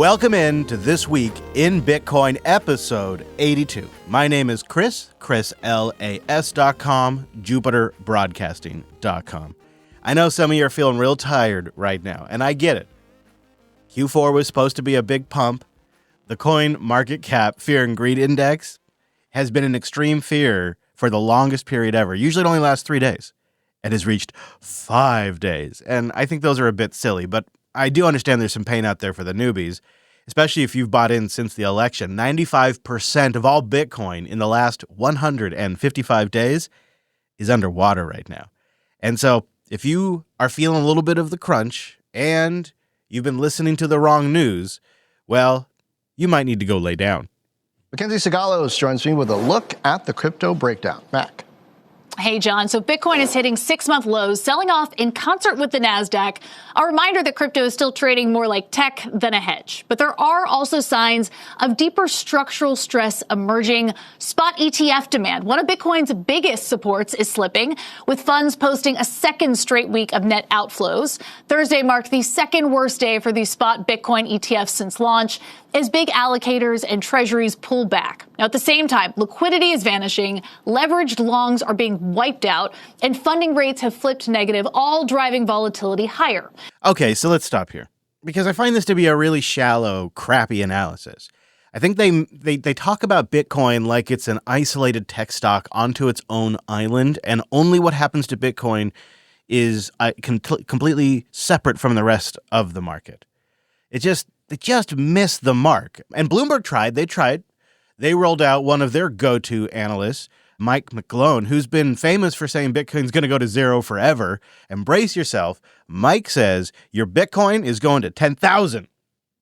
Welcome in to This Week in Bitcoin, episode 82. My name is ChrisLAS.com, JupiterBroadcasting.com. I know some of you are feeling real tired right now, and I get it. Q4 was supposed to be a big pump. The coin market cap fear and greed index has been in extreme fear for the longest period ever. Usually it only lasts 3 days. It has reached 5 days. And I think those are a bit silly, but I do understand there's some pain out there for the newbies, especially if you've bought in since the election. 95% of all Bitcoin in the last 155 days is underwater right now. And so if you are feeling a little bit of the crunch and you've been listening to the wrong news, well, you might need to go lay down. Mackenzie Sagalos joins me with a look at the crypto breakdown. Mac. Hey, John. So Bitcoin is hitting 6-month lows, selling off in concert with the NASDAQ. A reminder that crypto is still trading more like tech than a hedge. But there are also signs of deeper structural stress emerging. Spot ETF demand, one of Bitcoin's biggest supports, is slipping, with funds posting a second straight week of net outflows. Thursday marked the second worst day for the spot Bitcoin ETFs since launch, as big allocators and treasuries pull back. Now, at the same time, liquidity is vanishing, leveraged longs are being wiped out, and funding rates have flipped negative, all driving volatility higher. Okay, so let's stop here, because I find this to be a really shallow, crappy analysis. I think they talk about Bitcoin like it's an isolated tech stock onto its own island, and only what happens to Bitcoin is completely separate from the rest of the market. They just missed the mark. And Bloomberg tried. They rolled out one of their go-to analysts, Mike McGlone, who's been famous for saying Bitcoin's going to go to zero forever. And brace yourself. Mike says your Bitcoin is going to 10,000.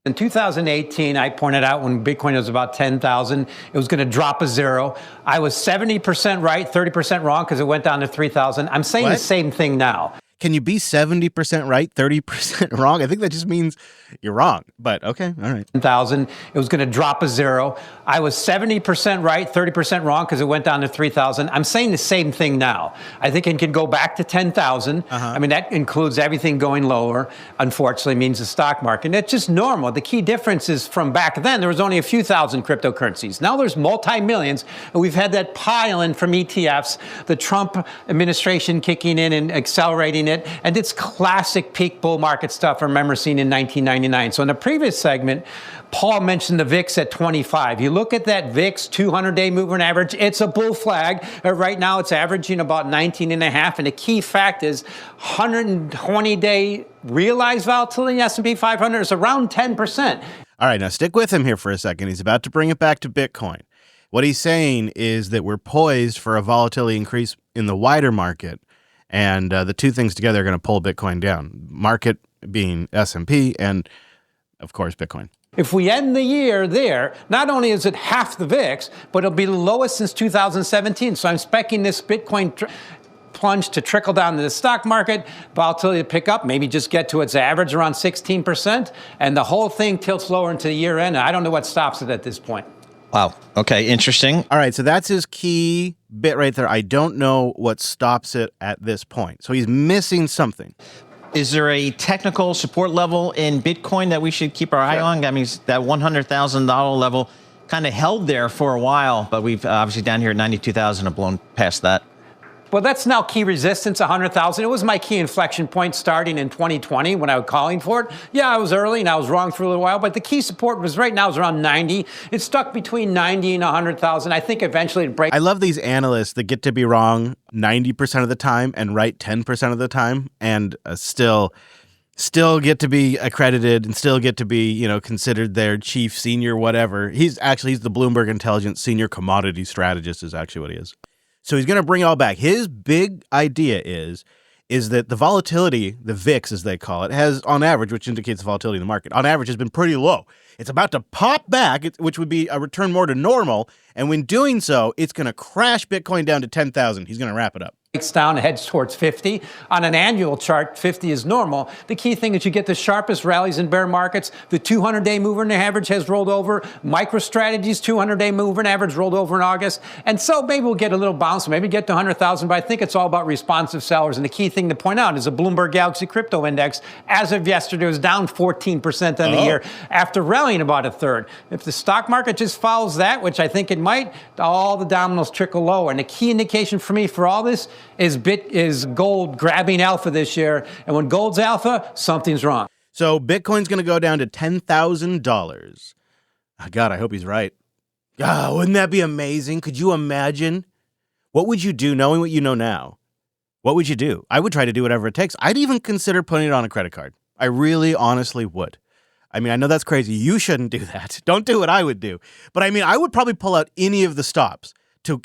In 2018, I pointed out when Bitcoin was about 10,000, it was going to drop a zero. I was 70% right, 30% wrong because it went down to 3,000. I'm saying the same thing now. Can you be 70% right, 30% wrong? I think that just means you're wrong, but okay, all right. 1,000, it was going to drop a zero. I was 70% right, 30% wrong because it went down to 3,000. I'm saying the same thing now. I think it can go back to 10,000. I mean, that includes everything going lower, unfortunately, means the stock market. And it's just normal. The key difference is from back then, there was only a few thousand cryptocurrencies. Now there's multi-millions, and we've had that pile in from ETFs, the Trump administration kicking in and accelerating it. And it's classic peak bull market stuff I remember seeing in 1999. So in the previous segment, Paul mentioned the VIX at 25. You look at that VIX 200-day moving average, it's a bull flag. Right now it's averaging about 19.5. And the key fact is 120-day realized volatility in S&P 500 is around 10%. All right, now stick with him here for a second. He's about to bring it back to Bitcoin. What he's saying is that we're poised for a volatility increase in the wider market. And the two things together are going to pull Bitcoin down. Market being S&P and, of course, Bitcoin. If we end the year there, not only is it half the VIX, but it'll be the lowest since 2017. So I'm expecting this Bitcoin plunge to trickle down to the stock market, volatility to pick up, maybe just get to its average around 16%, and the whole thing tilts lower into the year end. I don't know what stops it at this point. Wow. Okay. Interesting. All right. So that's his key bit right there. I don't know what stops it at this point. So he's missing something. Is there a technical support level in Bitcoin that we should keep our eye on? That means that $100,000 level kind of held there for a while, but we've obviously down here at 92,000 have blown past that. Well, that's now key resistance, 100,000. It was my key inflection point starting in 2020 when I was calling for it. Yeah, I was early and I was wrong for a little while, but the key support was right now is around 90. It's stuck between 90 and 100,000. I think eventually it breaks. I love these analysts that get to be wrong 90% of the time and right 10% of the time and still get to be accredited and still get to be, considered their chief senior whatever. He's the Bloomberg Intelligence senior commodity strategist is actually what he is. So he's going to bring it all back. His big idea is that the volatility, the VIX as they call it, has on average, which indicates the volatility in the market, on average has been pretty low. It's about to pop back, which would be a return more to normal. And when doing so, it's going to crash Bitcoin down to 10,000. He's going to wrap it up. down and heads towards 50. On an annual chart, 50 is normal. The key thing is you get the sharpest rallies in bear markets. The 200-day moving average has rolled over. MicroStrategy's 200-day moving average rolled over in August. And so maybe we'll get a little bounce, maybe get to 100,000, but I think it's all about responsive sellers. And the key thing to point out is the Bloomberg Galaxy Crypto Index, as of yesterday, was down 14% on the year after rallying about a third. If the stock market just follows that, which I think it might, all the dominoes trickle lower. And the key indication for me for all this is gold grabbing alpha this year. And when gold's alpha, something's wrong. So Bitcoin's going to go down to $10,000. Oh, God, I hope he's right. Ah, wouldn't that be amazing? Could you imagine? What would you do knowing what you know now? What would you do? I would try to do whatever it takes. I'd even consider putting it on a credit card. I really, honestly would. I mean, I know that's crazy. You shouldn't do that. Don't do what I would do. But I mean, I would probably pull out any of the stops to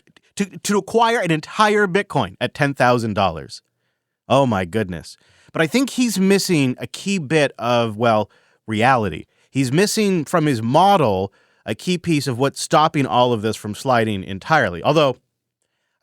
acquire an entire Bitcoin at $10,000. Oh my goodness. But I think he's missing a key bit of, well, reality. He's missing from his model a key piece of what's stopping all of this from sliding entirely. Although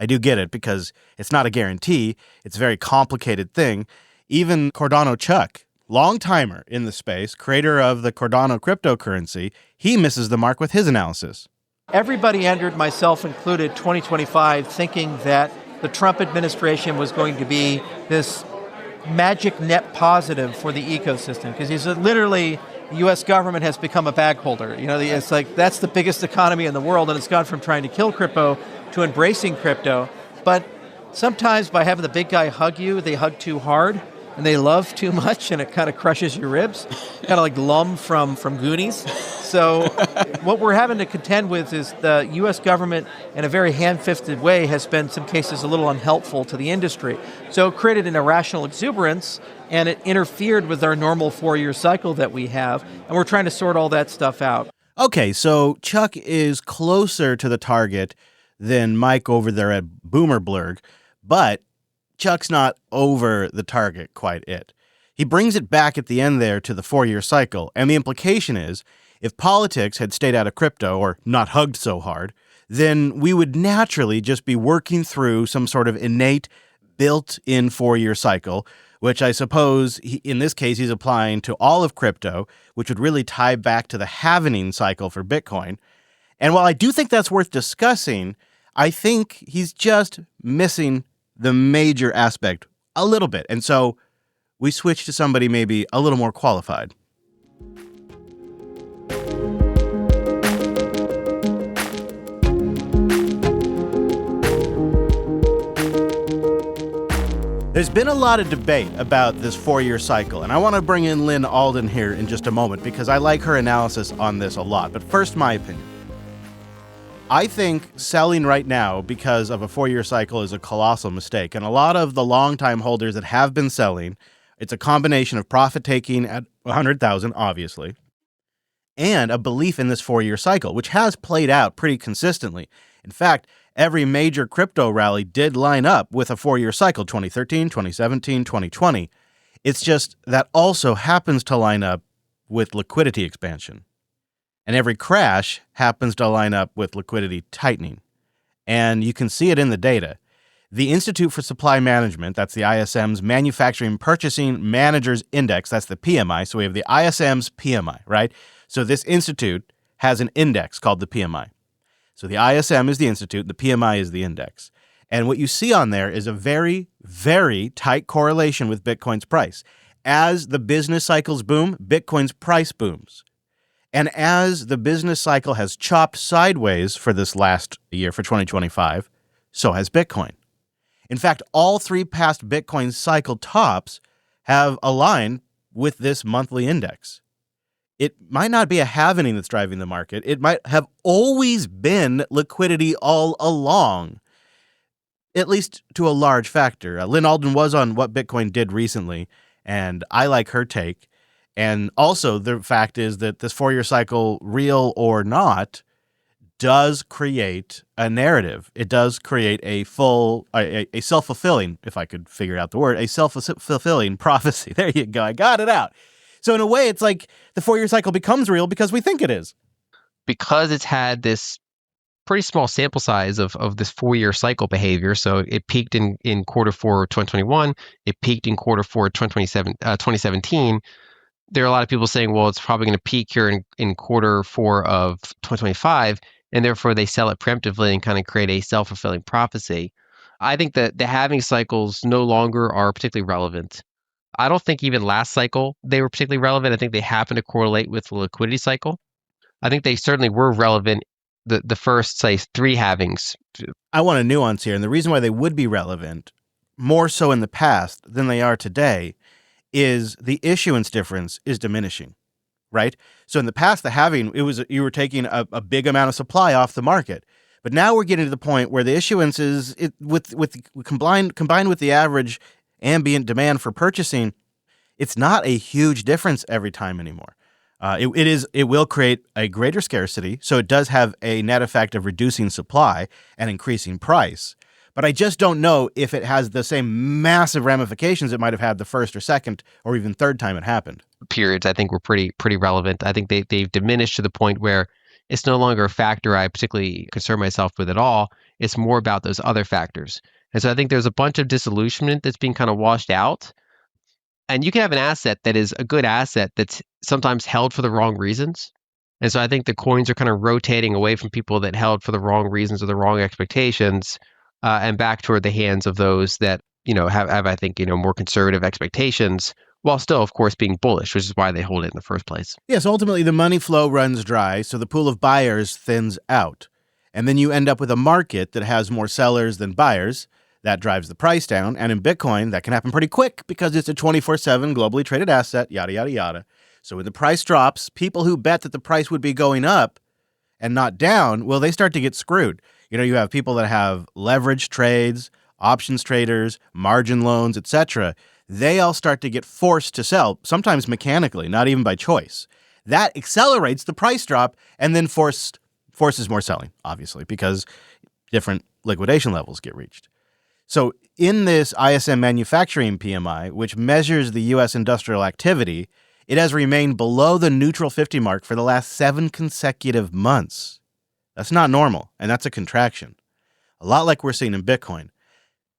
I do get it because it's not a guarantee. It's a very complicated thing. Even Cardano Chuck, long timer in the space, creator of the Cardano cryptocurrency, he misses the mark with his analysis. Everybody entered, myself included, 2025 thinking that the Trump administration was going to be this magic net positive for the ecosystem, because he's literally, the U.S. government has become a bag holder. You know, it's like that's the biggest economy in the world, and it's gone from trying to kill crypto to embracing crypto. But sometimes by having the big guy hug you, they hug too hard, and they love too much, and it kind of crushes your ribs, kind of like Lum from Goonies. So what we're having to contend with is the U.S. government, in a very hand-fisted way, has been, in some cases, a little unhelpful to the industry. So it created an irrational exuberance, and it interfered with our normal 4-year cycle that we have, and we're trying to sort all that stuff out. Okay, so Chuck is closer to the target than Mike over there at Boomerblurg, but Chuck's not over the target quite yet. He brings it back at the end there to the 4-year cycle, and the implication is, if politics had stayed out of crypto or not hugged so hard, then we would naturally just be working through some sort of innate, built-in 4-year cycle, which I suppose, in this case, he's applying to all of crypto, which would really tie back to the halvening cycle for Bitcoin. And while I do think that's worth discussing, I think he's just missing the major aspect a little bit. And so we switch to somebody maybe a little more qualified. There's been a lot of debate about this 4-year cycle, and I want to bring in Lynn Alden here in just a moment because I like her analysis on this a lot. But first, my opinion. I think selling right now because of a 4-year cycle is a colossal mistake. And a lot of the longtime holders that have been selling, it's a combination of profit taking at 100,000, obviously, and a belief in this 4-year cycle, which has played out pretty consistently. In fact, every major crypto rally did line up with a 4-year cycle, 2013, 2017, 2020. It's just that also happens to line up with liquidity expansion. And every crash happens to line up with liquidity tightening. And you can see it in the data. The Institute for Supply Management, that's the ISM's Manufacturing Purchasing Managers Index, that's the PMI. So we have the ISM's PMI, right? So this institute has an index called the PMI. So the ISM is the institute, the PMI is the index. And what you see on there is a very, very tight correlation with Bitcoin's price. As the business cycles boom, Bitcoin's price booms. And as the business cycle has chopped sideways for this last year, for 2025, so has Bitcoin. In fact, all 3 past Bitcoin cycle tops have aligned with this monthly index. It might not be a halvening that's driving the market. It might have always been liquidity all along, at least to a large factor. Lynn Alden was on What Bitcoin Did recently, and I like her take. And also the fact is that this 4-year cycle, real or not, does create a narrative. It does create a self-fulfilling, if I could figure out the word, a self-fulfilling prophecy. There you go. I got it out. So in a way, it's like the 4-year cycle becomes real because we think it is. Because it's had this pretty small sample size of this 4-year cycle behavior. So it peaked in quarter four 2021. It peaked in quarter four 2017. There are a lot of people saying, well, it's probably going to peak here in quarter four of 2025, and therefore they sell it preemptively and kind of create a self-fulfilling prophecy. I think that the halving cycles no longer are particularly relevant. I don't think even last cycle they were particularly relevant. I think they happen to correlate with the liquidity cycle. I think they certainly were relevant the first, say, 3 halvings. I want a nuance here, and the reason why they would be relevant, more so in the past than they are today, is the issuance difference is diminishing, right? So in the past, the halving, you were taking a big amount of supply off the market. But now we're getting to the point where the issuance is combined with the average ambient demand for purchasing, it's not a huge difference every time anymore. It will create a greater scarcity, so it does have a net effect of reducing supply and increasing price. But I just don't know if it has the same massive ramifications it might have had the first or second or even third time it happened. Periods, I think, were pretty relevant. I think they've diminished to the point where it's no longer a factor I particularly concern myself with at all. It's more about those other factors. And so I think there's a bunch of disillusionment that's being kind of washed out. And you can have an asset that is a good asset that's sometimes held for the wrong reasons. And so I think the coins are kind of rotating away from people that held for the wrong reasons or the wrong expectations, and back toward the hands of those that, have I think, more conservative expectations, while still, of course, being bullish, which is why they hold it in the first place. Yes, ultimately the money flow runs dry, so the pool of buyers thins out. And then you end up with a market that has more sellers than buyers. That drives the price down. And in Bitcoin, that can happen pretty quick because it's a 24/7 globally traded asset, yada, yada, yada. So when the price drops, people who bet that the price would be going up and not down, well, they start to get screwed. You have people that have leverage trades, options traders, margin loans, etc. They all start to get forced to sell, sometimes mechanically, not even by choice. That accelerates the price drop and then forces more selling, obviously, because different liquidation levels get reached. So in this ISM manufacturing PMI, which measures the U.S. industrial activity, it has remained below the neutral 50 mark for the last 7 consecutive months. That's not normal, and that's a contraction. A lot like we're seeing in Bitcoin.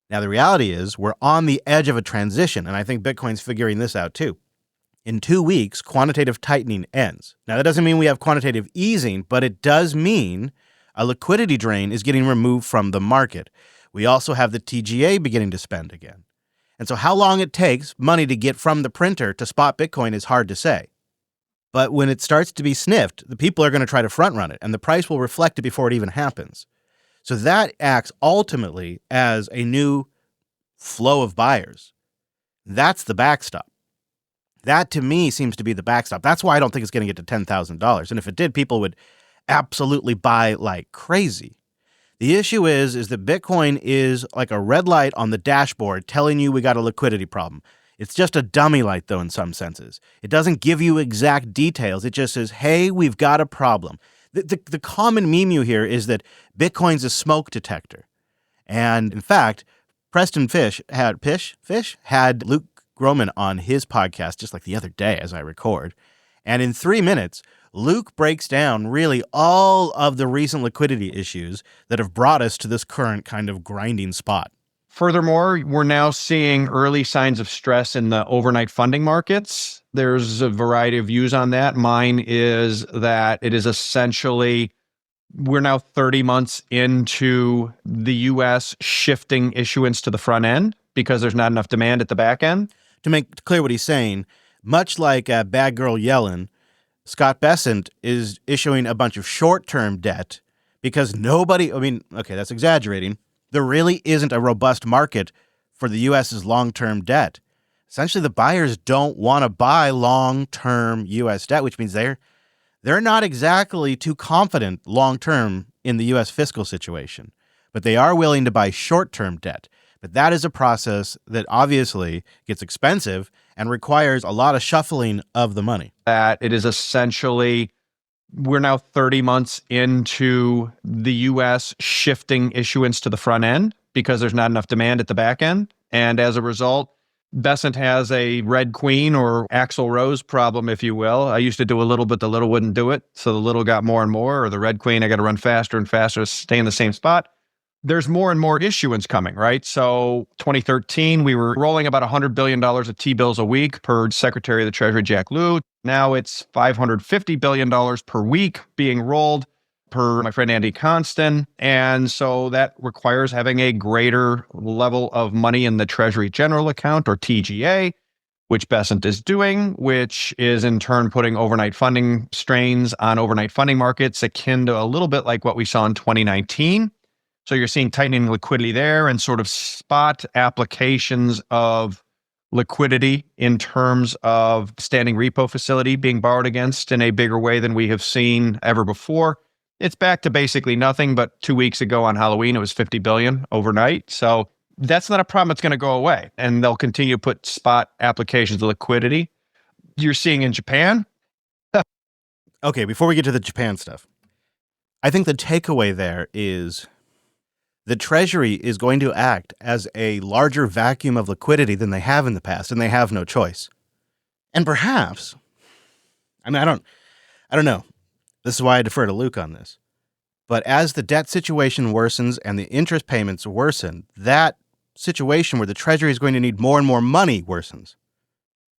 Now, the reality is we're on the edge of a transition, and I think Bitcoin's figuring this out too. In 2 weeks, quantitative tightening ends. Now, that doesn't mean we have quantitative easing, but it does mean a liquidity drain is getting removed from the market. We also have the TGA beginning to spend again. And so how long it takes money to get from the printer to spot Bitcoin is hard to say. But when it starts to be sniffed, the people are going to try to front run it, and the price will reflect it before it even happens. So that acts ultimately as a new flow of buyers. That's the backstop. That, to me, seems to be the backstop. That's why I don't think it's going to get to $10,000. And if it did, people would absolutely buy like crazy. The issue is that Bitcoin is like a red light on the dashboard telling you we got a liquidity problem. It's just a dummy light, though, in some senses. It doesn't give you exact details. It just says, hey, we've got a problem. The common meme here is that Bitcoin's a smoke detector. And in fact, Preston Fish had Luke Groman on his podcast just like the other day as I record. And in 3 minutes, Luke breaks down really all of the recent liquidity issues that have brought us to this current kind of grinding spot. Furthermore, we're now seeing early signs of stress in the overnight funding markets. There's a variety of views on that. Mine is that it is essentially, we're now 30 months into the U.S. shifting issuance to the front end because there's not enough demand at the back end. To make clear what he's saying, much like Bad Girl Yellen, Scott Bessent is issuing a bunch of short-term debt because that's exaggerating. There really isn't a robust market for the U.S.'s long-term debt. Essentially, the buyers don't want to buy long-term U.S. debt, which means they're not exactly too confident long-term in the U.S. fiscal situation. But they are willing to buy short-term debt. But that is a process that obviously gets expensive and requires a lot of shuffling of the money. That it is essentially, we're now 30 months into the U.S. shifting issuance to the front end because there's not enough demand at the back end. And as a result, Besant has a red queen or Axl Rose problem, if you will. I used to do a little, but the little wouldn't do it. So the little got more and more, or the red queen, I got to run faster and faster to stay in the same spot. There's more and more issuance coming, right? So 2013, we were rolling about $100 billion of T-bills a week per Secretary of the Treasury, Jack Lew. Now it's $550 billion per week being rolled per my friend Andy Constant. And so that requires having a greater level of money in the Treasury General Account, or TGA, which Besant is doing, which is in turn putting overnight funding strains on overnight funding markets, akin to a little bit like what we saw in 2019. So you're seeing tightening liquidity there and sort of spot applications of liquidity in terms of standing repo facility being borrowed against in a bigger way than we have seen ever before. It's back to basically nothing, but 2 weeks ago on Halloween, it was $50 billion overnight. So that's not a problem that's going to go away. And they'll continue to put spot applications of liquidity. You're seeing in Japan. Okay, before we get to the Japan stuff, I think the takeaway there is the Treasury is going to act as a larger vacuum of liquidity than they have in the past, and they have no choice. And perhaps, I don't know. This is why I defer to Luke on this. But as the debt situation worsens and the interest payments worsen, that situation where the Treasury is going to need more and more money worsens.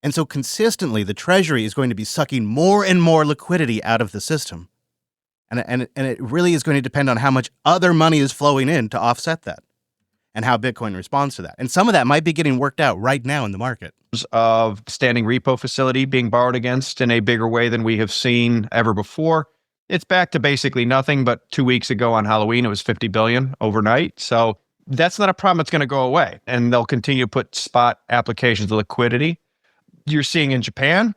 And so consistently, the Treasury is going to be sucking more and more liquidity out of the system. And it really is going to depend on how much other money is flowing in to offset that and how Bitcoin responds to that. And some of that might be getting worked out right now in the market. Of standing repo facility being borrowed against in a bigger way than we have seen ever before. It's back to basically nothing, but 2 weeks ago on Halloween, it was $50 billion overnight. So that's not a problem that's going to go away. And they'll continue to put spot applications of liquidity. You're seeing in Japan,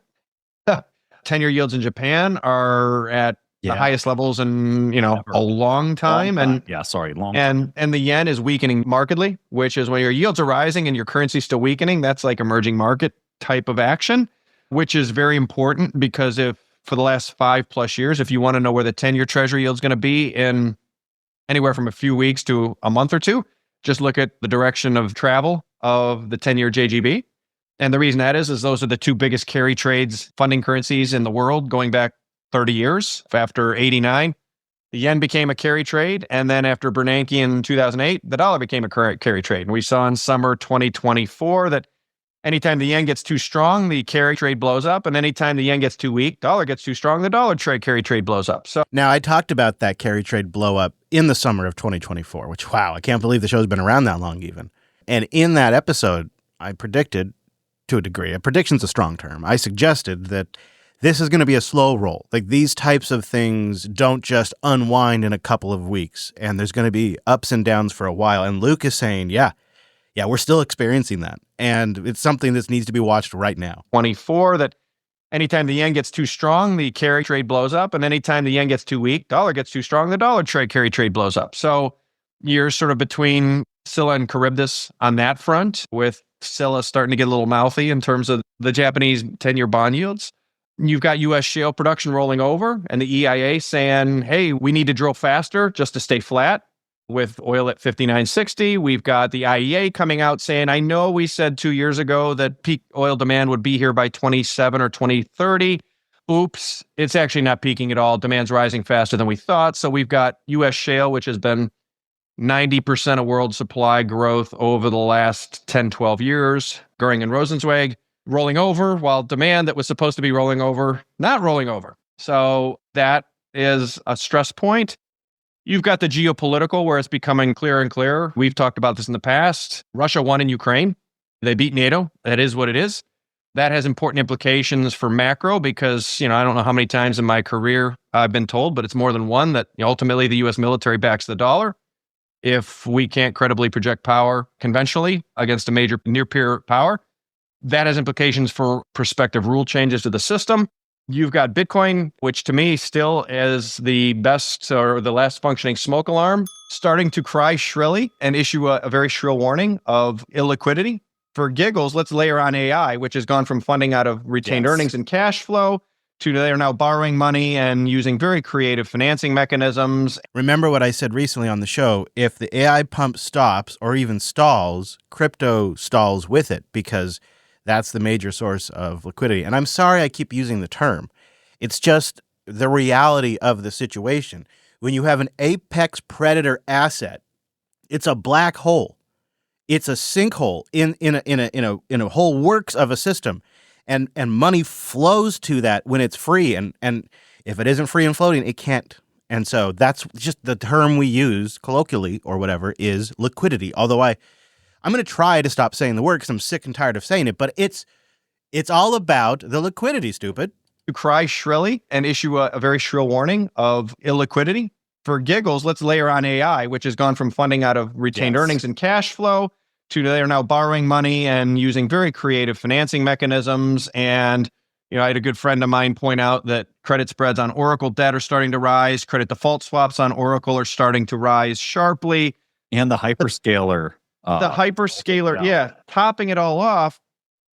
10-year yields in Japan are at the highest levels in, a long time. Long. And the yen is weakening markedly, which is when your yields are rising and your currency is still weakening. That's like emerging market type of action, which is very important because for the last 5+ years, if you want to know where the 10-year Treasury yield is going to be in anywhere from a few weeks to a month or two, just look at the direction of travel of the 10-year JGB. And the reason that is those are the two biggest carry trades funding currencies in the world going back 30 years. After 89, the yen became a carry trade. And then after Bernanke in 2008, the dollar became a carry trade. And we saw in summer 2024 that anytime the yen gets too strong, the carry trade blows up. And anytime the yen gets too weak, dollar gets too strong, the carry trade blows up. So now I talked about that carry trade blow up in the summer of 2024, which, wow, I can't believe the show's been around that long even. And in that episode, I predicted, to a degree, a prediction's a strong term, I suggested that this is going to be a slow roll. Like these types of things don't just unwind in a couple of weeks, and there's going to be ups and downs for a while. And Luke is saying, yeah, we're still experiencing that. And it's something that needs to be watched right now. 24, that anytime the yen gets too strong, the carry trade blows up. And anytime the yen gets too weak, dollar gets too strong, the carry trade blows up. So you're sort of between Scylla and Charybdis on that front, with Scylla starting to get a little mouthy in terms of the Japanese 10-year bond yields. You've got U.S. shale production rolling over and the EIA saying, hey, we need to drill faster just to stay flat with oil at 59.60. We've got the IEA coming out saying, I know we said 2 years ago that peak oil demand would be here by 27 or 2030. Oops, it's actually not peaking at all. Demand's rising faster than we thought. So we've got U.S. shale, which has been 90% of world supply growth over the last 10, 12 years. Goering and Rosenzweig rolling over, while demand that was supposed to be rolling over, not rolling over. So that is a stress point. You've got the geopolitical, where it's becoming clearer and clearer. We've talked about this in the past. Russia won in Ukraine. They beat NATO. That is what it is. That has important implications for macro because, I don't know how many times in my career I've been told, but it's more than one, that ultimately the U.S. military backs the dollar. If we can't credibly project power conventionally against a major near-peer power, that has implications for prospective rule changes to the system. You've got Bitcoin, which to me still is the best or the last functioning smoke alarm, starting to cry shrilly and issue a very shrill warning of illiquidity. For giggles, let's layer on AI, which has gone from funding out of retained earnings and cash flow to they are now borrowing money and using very creative financing mechanisms. Remember what I said recently on the show, if the AI pump stops or even stalls, crypto stalls with it because that's the major source of liquidity. And I'm sorry I keep using the term. It's just the reality of the situation. When you have an apex predator asset, it's a black hole. It's a sinkhole in a whole works of a system. And money flows to that when it's free. And if it isn't free and floating, it can't. And so that's just the term we use colloquially or whatever is liquidity. Although I'm going to try to stop saying the word because I'm sick and tired of saying it. But it's all about the liquidity, stupid. To cry shrilly and issue a very shrill warning of illiquidity. For giggles, let's layer on AI, which has gone from funding out of retained earnings and cash flow to they are now borrowing money and using very creative financing mechanisms. And, I had a good friend of mine point out that credit spreads on Oracle debt are starting to rise. Credit default swaps on Oracle are starting to rise sharply. And the hyperscaler. Topping it all off,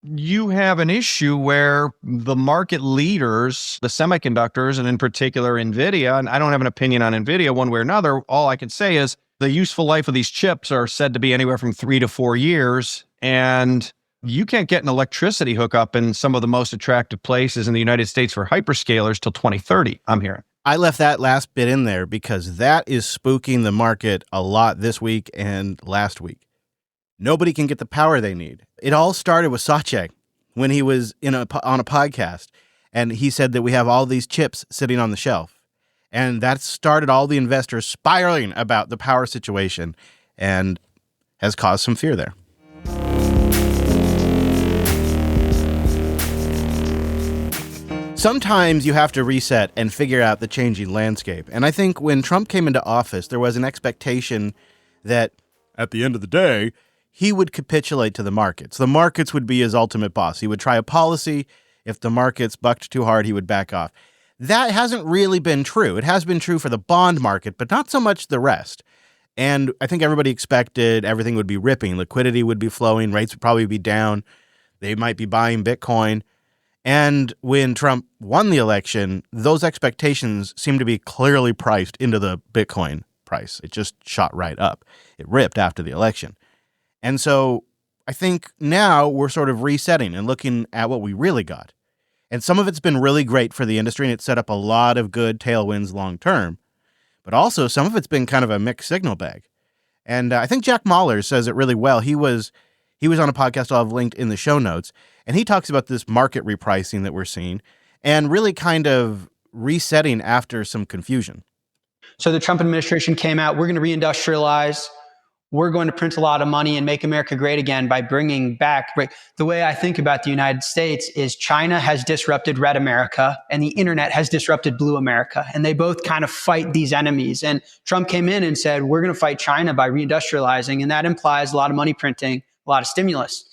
you have an issue where the market leaders, the semiconductors, and in particular NVIDIA, and I don't have an opinion on NVIDIA one way or another. All I can say is the useful life of these chips are said to be anywhere from 3 to 4 years. And you can't get an electricity hookup in some of the most attractive places in the United States for hyperscalers till 2030, I'm hearing. I left that last bit in there because that is spooking the market a lot this week and last week. Nobody can get the power they need. It all started with Satya when he was on a podcast, and he said that we have all these chips sitting on the shelf. And that started all the investors spiraling about the power situation and has caused some fear there. Sometimes you have to reset and figure out the changing landscape. And I think when Trump came into office, there was an expectation that at the end of the day, he would capitulate to the markets. The markets would be his ultimate boss. He would try a policy. If the markets bucked too hard, he would back off. That hasn't really been true. It has been true for the bond market, but not so much the rest. And I think everybody expected everything would be ripping. Liquidity would be flowing. Rates would probably be down. They might be buying Bitcoin. And when Trump won the election, those expectations seemed to be clearly priced into the Bitcoin price. It just shot right up. It ripped after the election. And so I think now we're sort of resetting and looking at what we really got. And some of it's been really great for the industry, and it's set up a lot of good tailwinds long term. But also some of it's been kind of a mixed signal bag. And I think Jack Mahler says it really well. He was on a podcast I'll have linked in the show notes, and he talks about this market repricing that we're seeing and really kind of resetting after some confusion. So the Trump administration came out, we're going to reindustrialize. We're going to print a lot of money and make America great again by bringing back. The way I think about the United States is China has disrupted Red America and the internet has disrupted Blue America. And they both kind of fight these enemies. And Trump came in and said, we're going to fight China by reindustrializing. And that implies a lot of money printing, a lot of stimulus.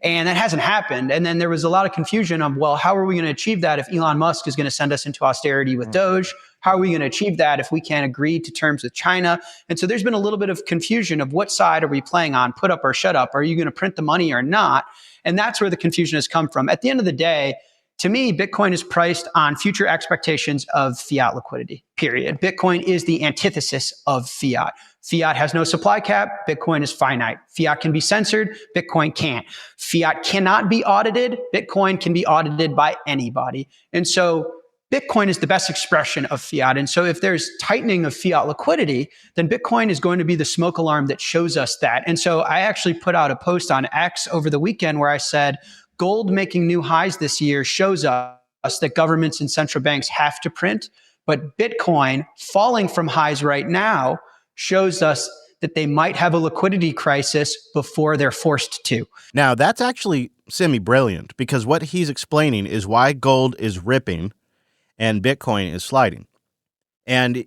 And that hasn't happened. And then there was a lot of confusion of, well, how are we going to achieve that if Elon Musk is going to send us into austerity with Doge? How are we going to achieve that if we can't agree to terms with China? And so there's been a little bit of confusion of what side are we playing on, put up or shut up? Are you going to print the money or not? And that's where the confusion has come from. At the end of the day, to me, Bitcoin is priced on future expectations of fiat liquidity, period. Bitcoin is the antithesis of fiat. Fiat has no supply cap. Bitcoin is finite. Fiat can be censored. Bitcoin can't. Fiat cannot be audited. Bitcoin can be audited by anybody. And so Bitcoin is the best expression of fiat. And so if there's tightening of fiat liquidity, then Bitcoin is going to be the smoke alarm that shows us that. And so I actually put out a post on X over the weekend where I said, gold making new highs this year shows us that governments and central banks have to print, but Bitcoin falling from highs right now shows us that they might have a liquidity crisis before they're forced to. Now, that's actually semi-brilliant because what he's explaining is why gold is ripping and Bitcoin is sliding. And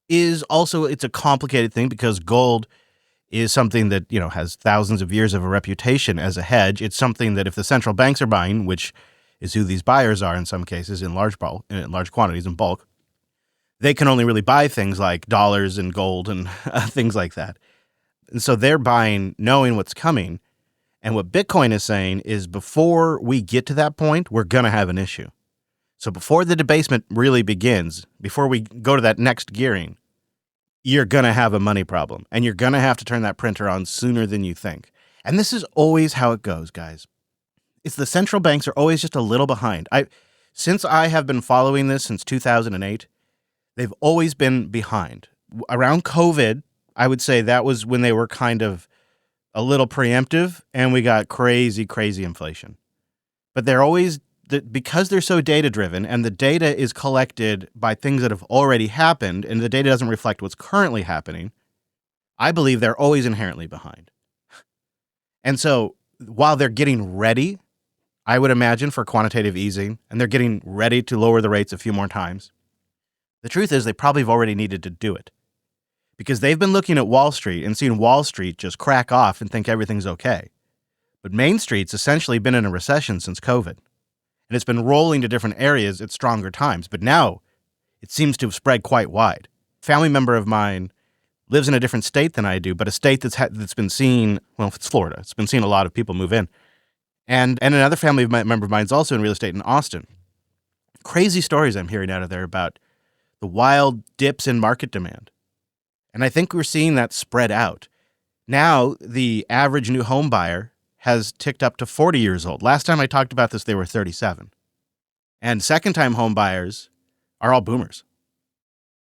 it's a complicated thing because gold is something that, has thousands of years of a reputation as a hedge. It's something that if the central banks are buying, which is who these buyers are in some cases in large quantities in bulk, they can only really buy things like dollars and gold and things like that. And so they're buying knowing what's coming. And what Bitcoin is saying is before we get to that point, we're going to have an issue. So before the debasement really begins, before we go to that next gearing, you're going to have a money problem, and you're going to have to turn that printer on sooner than you think. And this is always how it goes, guys. It's the central banks are always just a little behind. Since I have been following this since 2008, they've always been behind. Around COVID, I would say that was when they were kind of a little preemptive, and we got crazy, crazy inflation. But they're always, because they're so data-driven, and the data is collected by things that have already happened, and the data doesn't reflect what's currently happening, I believe they're always inherently behind. And so while they're getting ready, I would imagine, for quantitative easing, and they're getting ready to lower the rates a few more times, the truth is they probably have already needed to do it. Because they've been looking at Wall Street and seeing Wall Street just crack off and think everything's okay. But Main Street's essentially been in a recession since COVID. And it's been rolling to different areas at stronger times. But now it seems to have spread quite wide. A family member of mine lives in a different state than I do, but a state that's been seeing, well, it's Florida. It's been seeing a lot of people move in. And another family member of mine is also in real estate in Austin. Crazy stories I'm hearing out of there about the wild dips in market demand. And I think we're seeing that spread out. Now, the average new home buyer has ticked up to 40 years old. Last time I talked about this, they were 37. And second-time home buyers are all boomers.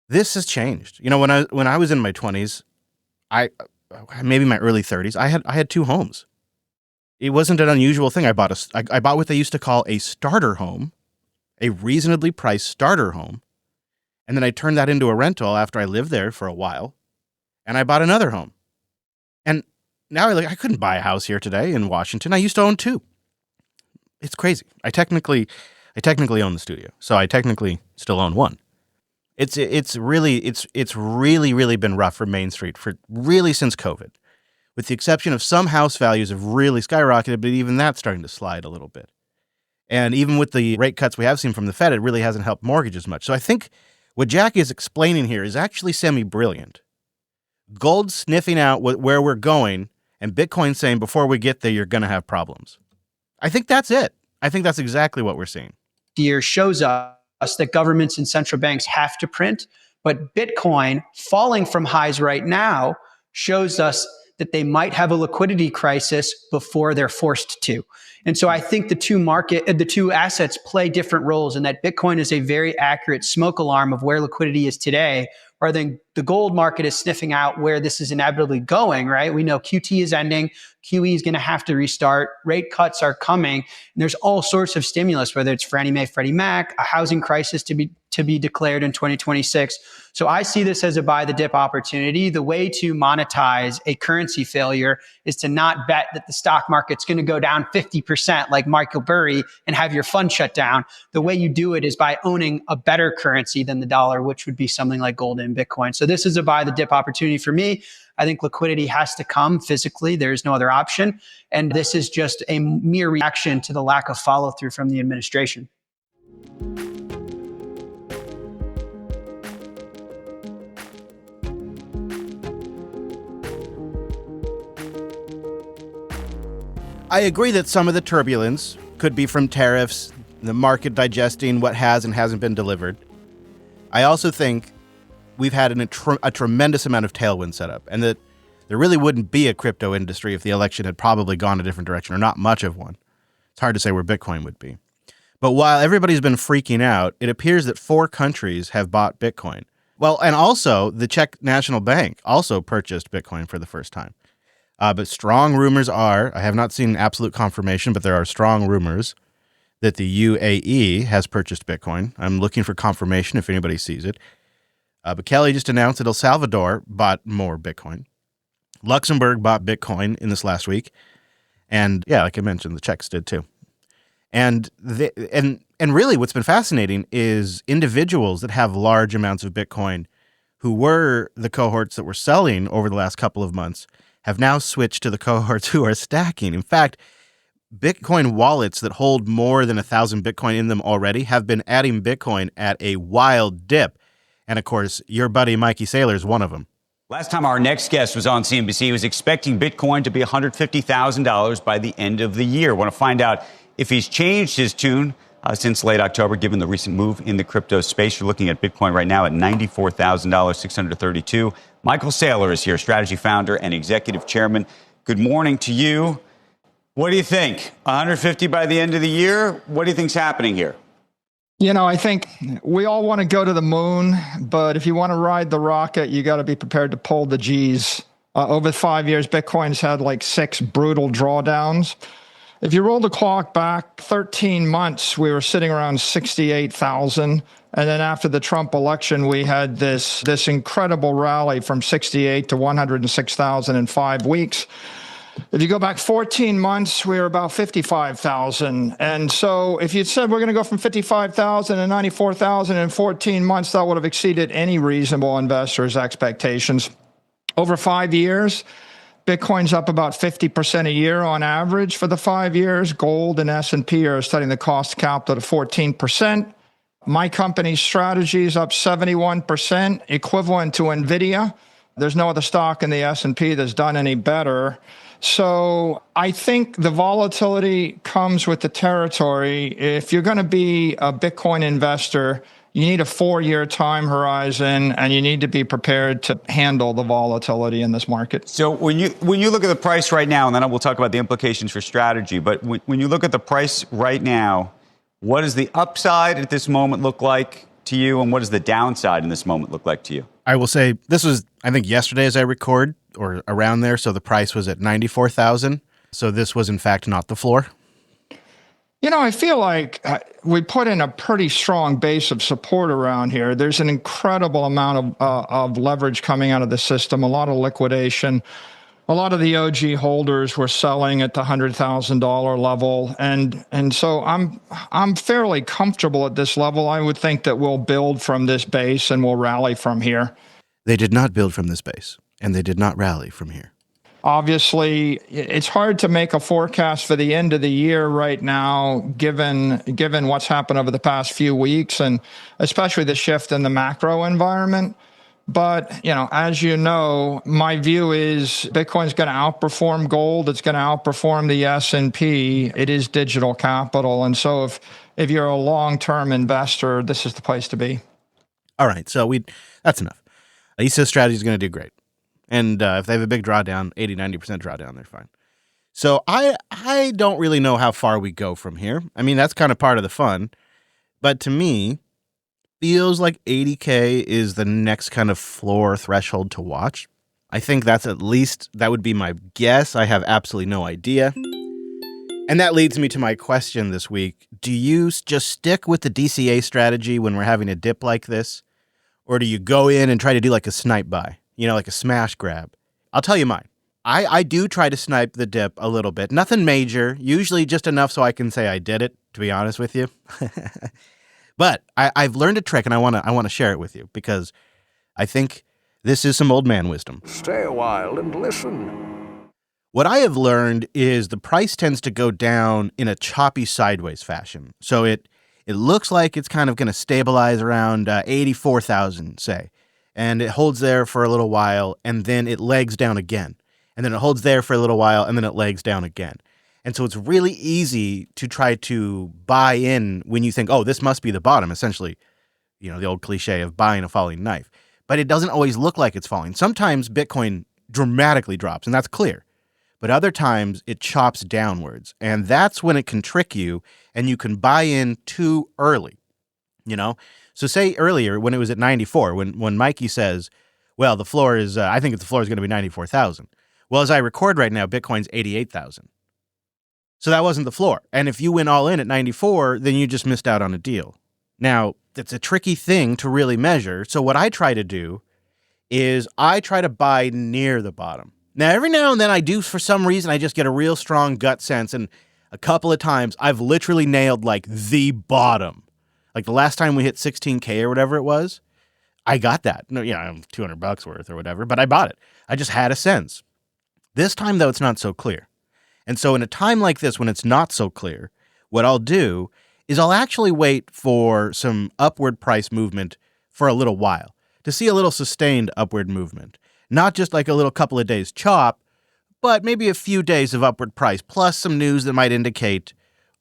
This has changed. You know, when I was in my 20s, maybe my early 30s, I had two homes. It wasn't an unusual thing. I bought what they used to call a starter home, a reasonably priced starter home. And then I turned that into a rental after I lived there for a while, and I bought another home. And now I couldn't buy a house here today in Washington. I used to own two. It's crazy. I technically own the studio, so I technically still own one. It's really been rough for Main Street for really since COVID, with the exception of some house values have really skyrocketed, but even that's starting to slide a little bit. And even with the rate cuts we have seen from the Fed, it really hasn't helped mortgages much. So I think what Jack is explaining here is actually semi-brilliant. Gold sniffing out where we're going, and Bitcoin saying before we get there, you're going to have problems. I think that's it. I think that's exactly what we're seeing. Year shows us that governments and central banks have to print, but Bitcoin falling from highs right now shows us that they might have a liquidity crisis before they're forced to. And so I think the two assets play different roles, and that Bitcoin is a very accurate smoke alarm of where liquidity is today, rather than the gold market is sniffing out where this is inevitably going, right? We know QT is ending. QE is going to have to restart. Rate cuts are coming. And there's all sorts of stimulus, whether it's Fannie Mae, Freddie Mac, a housing crisis to be declared in 2026. So I see this as a buy the dip opportunity. The way to monetize a currency failure is to not bet that the stock market's going to go down 50% like Michael Burry and have your fund shut down. The way you do it is by owning a better currency than the dollar, which would be something like gold and Bitcoin. So this is a buy the dip opportunity for me. I think liquidity has to come physically. There is no other option. And this is just a mere reaction to the lack of follow through from the administration. I agree that some of the turbulence could be from tariffs, the market digesting what has and hasn't been delivered. I also think we've had a tremendous amount of tailwind set up, and that there really wouldn't be a crypto industry if the election had probably gone a different direction, or not much of one. It's hard to say where Bitcoin would be. But while everybody's been freaking out, it appears that 4 countries have bought Bitcoin. Well, and also the Czech National Bank also purchased Bitcoin for the first time. But strong rumors are, I have not seen absolute confirmation, but there are strong rumors that the UAE has purchased Bitcoin. I'm looking for confirmation if anybody sees it. But Kelly just announced that El Salvador bought more Bitcoin. Luxembourg bought Bitcoin in this last week. And yeah, like I mentioned, the Czechs did too. And really what's been fascinating is individuals that have large amounts of Bitcoin who were the cohorts that were selling over the last couple of months have now switched to the cohorts who are stacking. In fact, Bitcoin wallets that hold more than 1,000 Bitcoin in them already have been adding Bitcoin at a wild dip. And of course, your buddy Mikey Saylor is one of them. Last time our next guest was on CNBC, he was expecting Bitcoin to be $150,000 by the end of the year. Want to find out if he's changed his tune? since late October, given the recent move in the crypto space. You're looking at Bitcoin right now at $94,632. Michael Saylor is here, strategy founder and executive chairman. Good morning to you. What do you think? 150 by the end of the year? What do you think's happening here? I think we all want to go to the moon, but if you want to ride the rocket, you got to be prepared to pull the G's. Over 5 years, Bitcoin's had like 6 brutal drawdowns. If you roll the clock back 13 months, we were sitting around 68,000. And then after the Trump election, we had this incredible rally from 68 to 106,000 in 5 weeks. If you go back 14 months, we were about 55,000. And so if you'd said we're going to go from 55,000 to 94,000 in 14 months, that would have exceeded any reasonable investor's expectations. Over 5 years, Bitcoin's up about 50% a year on average for the 5 years. Gold and S&P are studying the cost of capital to 14%. My company's strategy is up 71%, equivalent to NVIDIA. There's no other stock in the S&P that's done any better. So I think the volatility comes with the territory. If you're going to be a Bitcoin investor, you need a 4-year time horizon, and you need to be prepared to handle the volatility in this market. So when you look at the price right now, and then we'll talk about the implications for strategy, but when you look at the price right now, what does the upside at this moment look like to you, and what does the downside in this moment look like to you? I will say this was, I think, yesterday as I record, or around there, so the price was at 94,000. So this was, in fact, not the floor. I feel like we put in a pretty strong base of support around here. There's an incredible amount of leverage coming out of the system, a lot of liquidation. A lot of the OG holders were selling at the $100,000 level. And so I'm fairly comfortable at this level. I would think that we'll build from this base and we'll rally from here. They did not build from this base, and they did not rally from here. Obviously, it's hard to make a forecast for the end of the year right now, given what's happened over the past few weeks, and especially the shift in the macro environment. But, as you know, my view is Bitcoin's going to outperform gold. It's going to outperform the S&P. It is digital capital. And so if you're a long-term investor, this is the place to be. All right. So that's enough. He says strategy is going to do great. And if they have a big drawdown, 80, 90% drawdown, they're fine. So I don't really know how far we go from here. I mean, that's kind of part of the fun. But to me, feels like 80K is the next kind of floor threshold to watch. I think that would be my guess. I have absolutely no idea. And that leads me to my question this week. Do you just stick with the DCA strategy when we're having a dip like this? Or do you go in and try to do like a snipe buy? Like a smash grab? I'll tell you mine. I do try to snipe the dip a little bit. Nothing major, usually just enough so I can say I did it, to be honest with you. But I've learned a trick, and I want to share it with you because I think this is some old man wisdom. Stay a while and listen. What I have learned is the price tends to go down in a choppy sideways fashion. So it looks like it's kind of going to stabilize around 84,000, say. And it holds there for a little while, and then it legs down again. And then it holds there for a little while, and then it legs down again. And so it's really easy to try to buy in when you think, oh, this must be the bottom, essentially, the old cliche of buying a falling knife. But it doesn't always look like it's falling. Sometimes Bitcoin dramatically drops, and that's clear. But other times it chops downwards, and that's when it can trick you, and you can buy in too early, So say earlier when it was at 94, when Mikey says, well, the floor is, I think the floor is going to be 94,000. Well, as I record right now, Bitcoin's 88,000. So that wasn't the floor. And if you went all in at 94, then you just missed out on a deal. Now, it's a tricky thing to really measure. So what I try to do is I try to buy near the bottom. Now, every now and then I do, for some reason, I just get a real strong gut sense. And a couple of times I've literally nailed like the bottom. Like the last time we hit 16K or whatever it was, I got that. No, $200 worth or whatever, but I bought it. I just had a sense. This time, though, it's not so clear. And so in a time like this, when it's not so clear, what I'll do is I'll actually wait for some upward price movement for a little while to see a little sustained upward movement. Not just like a little couple of days chop, but maybe a few days of upward price plus some news that might indicate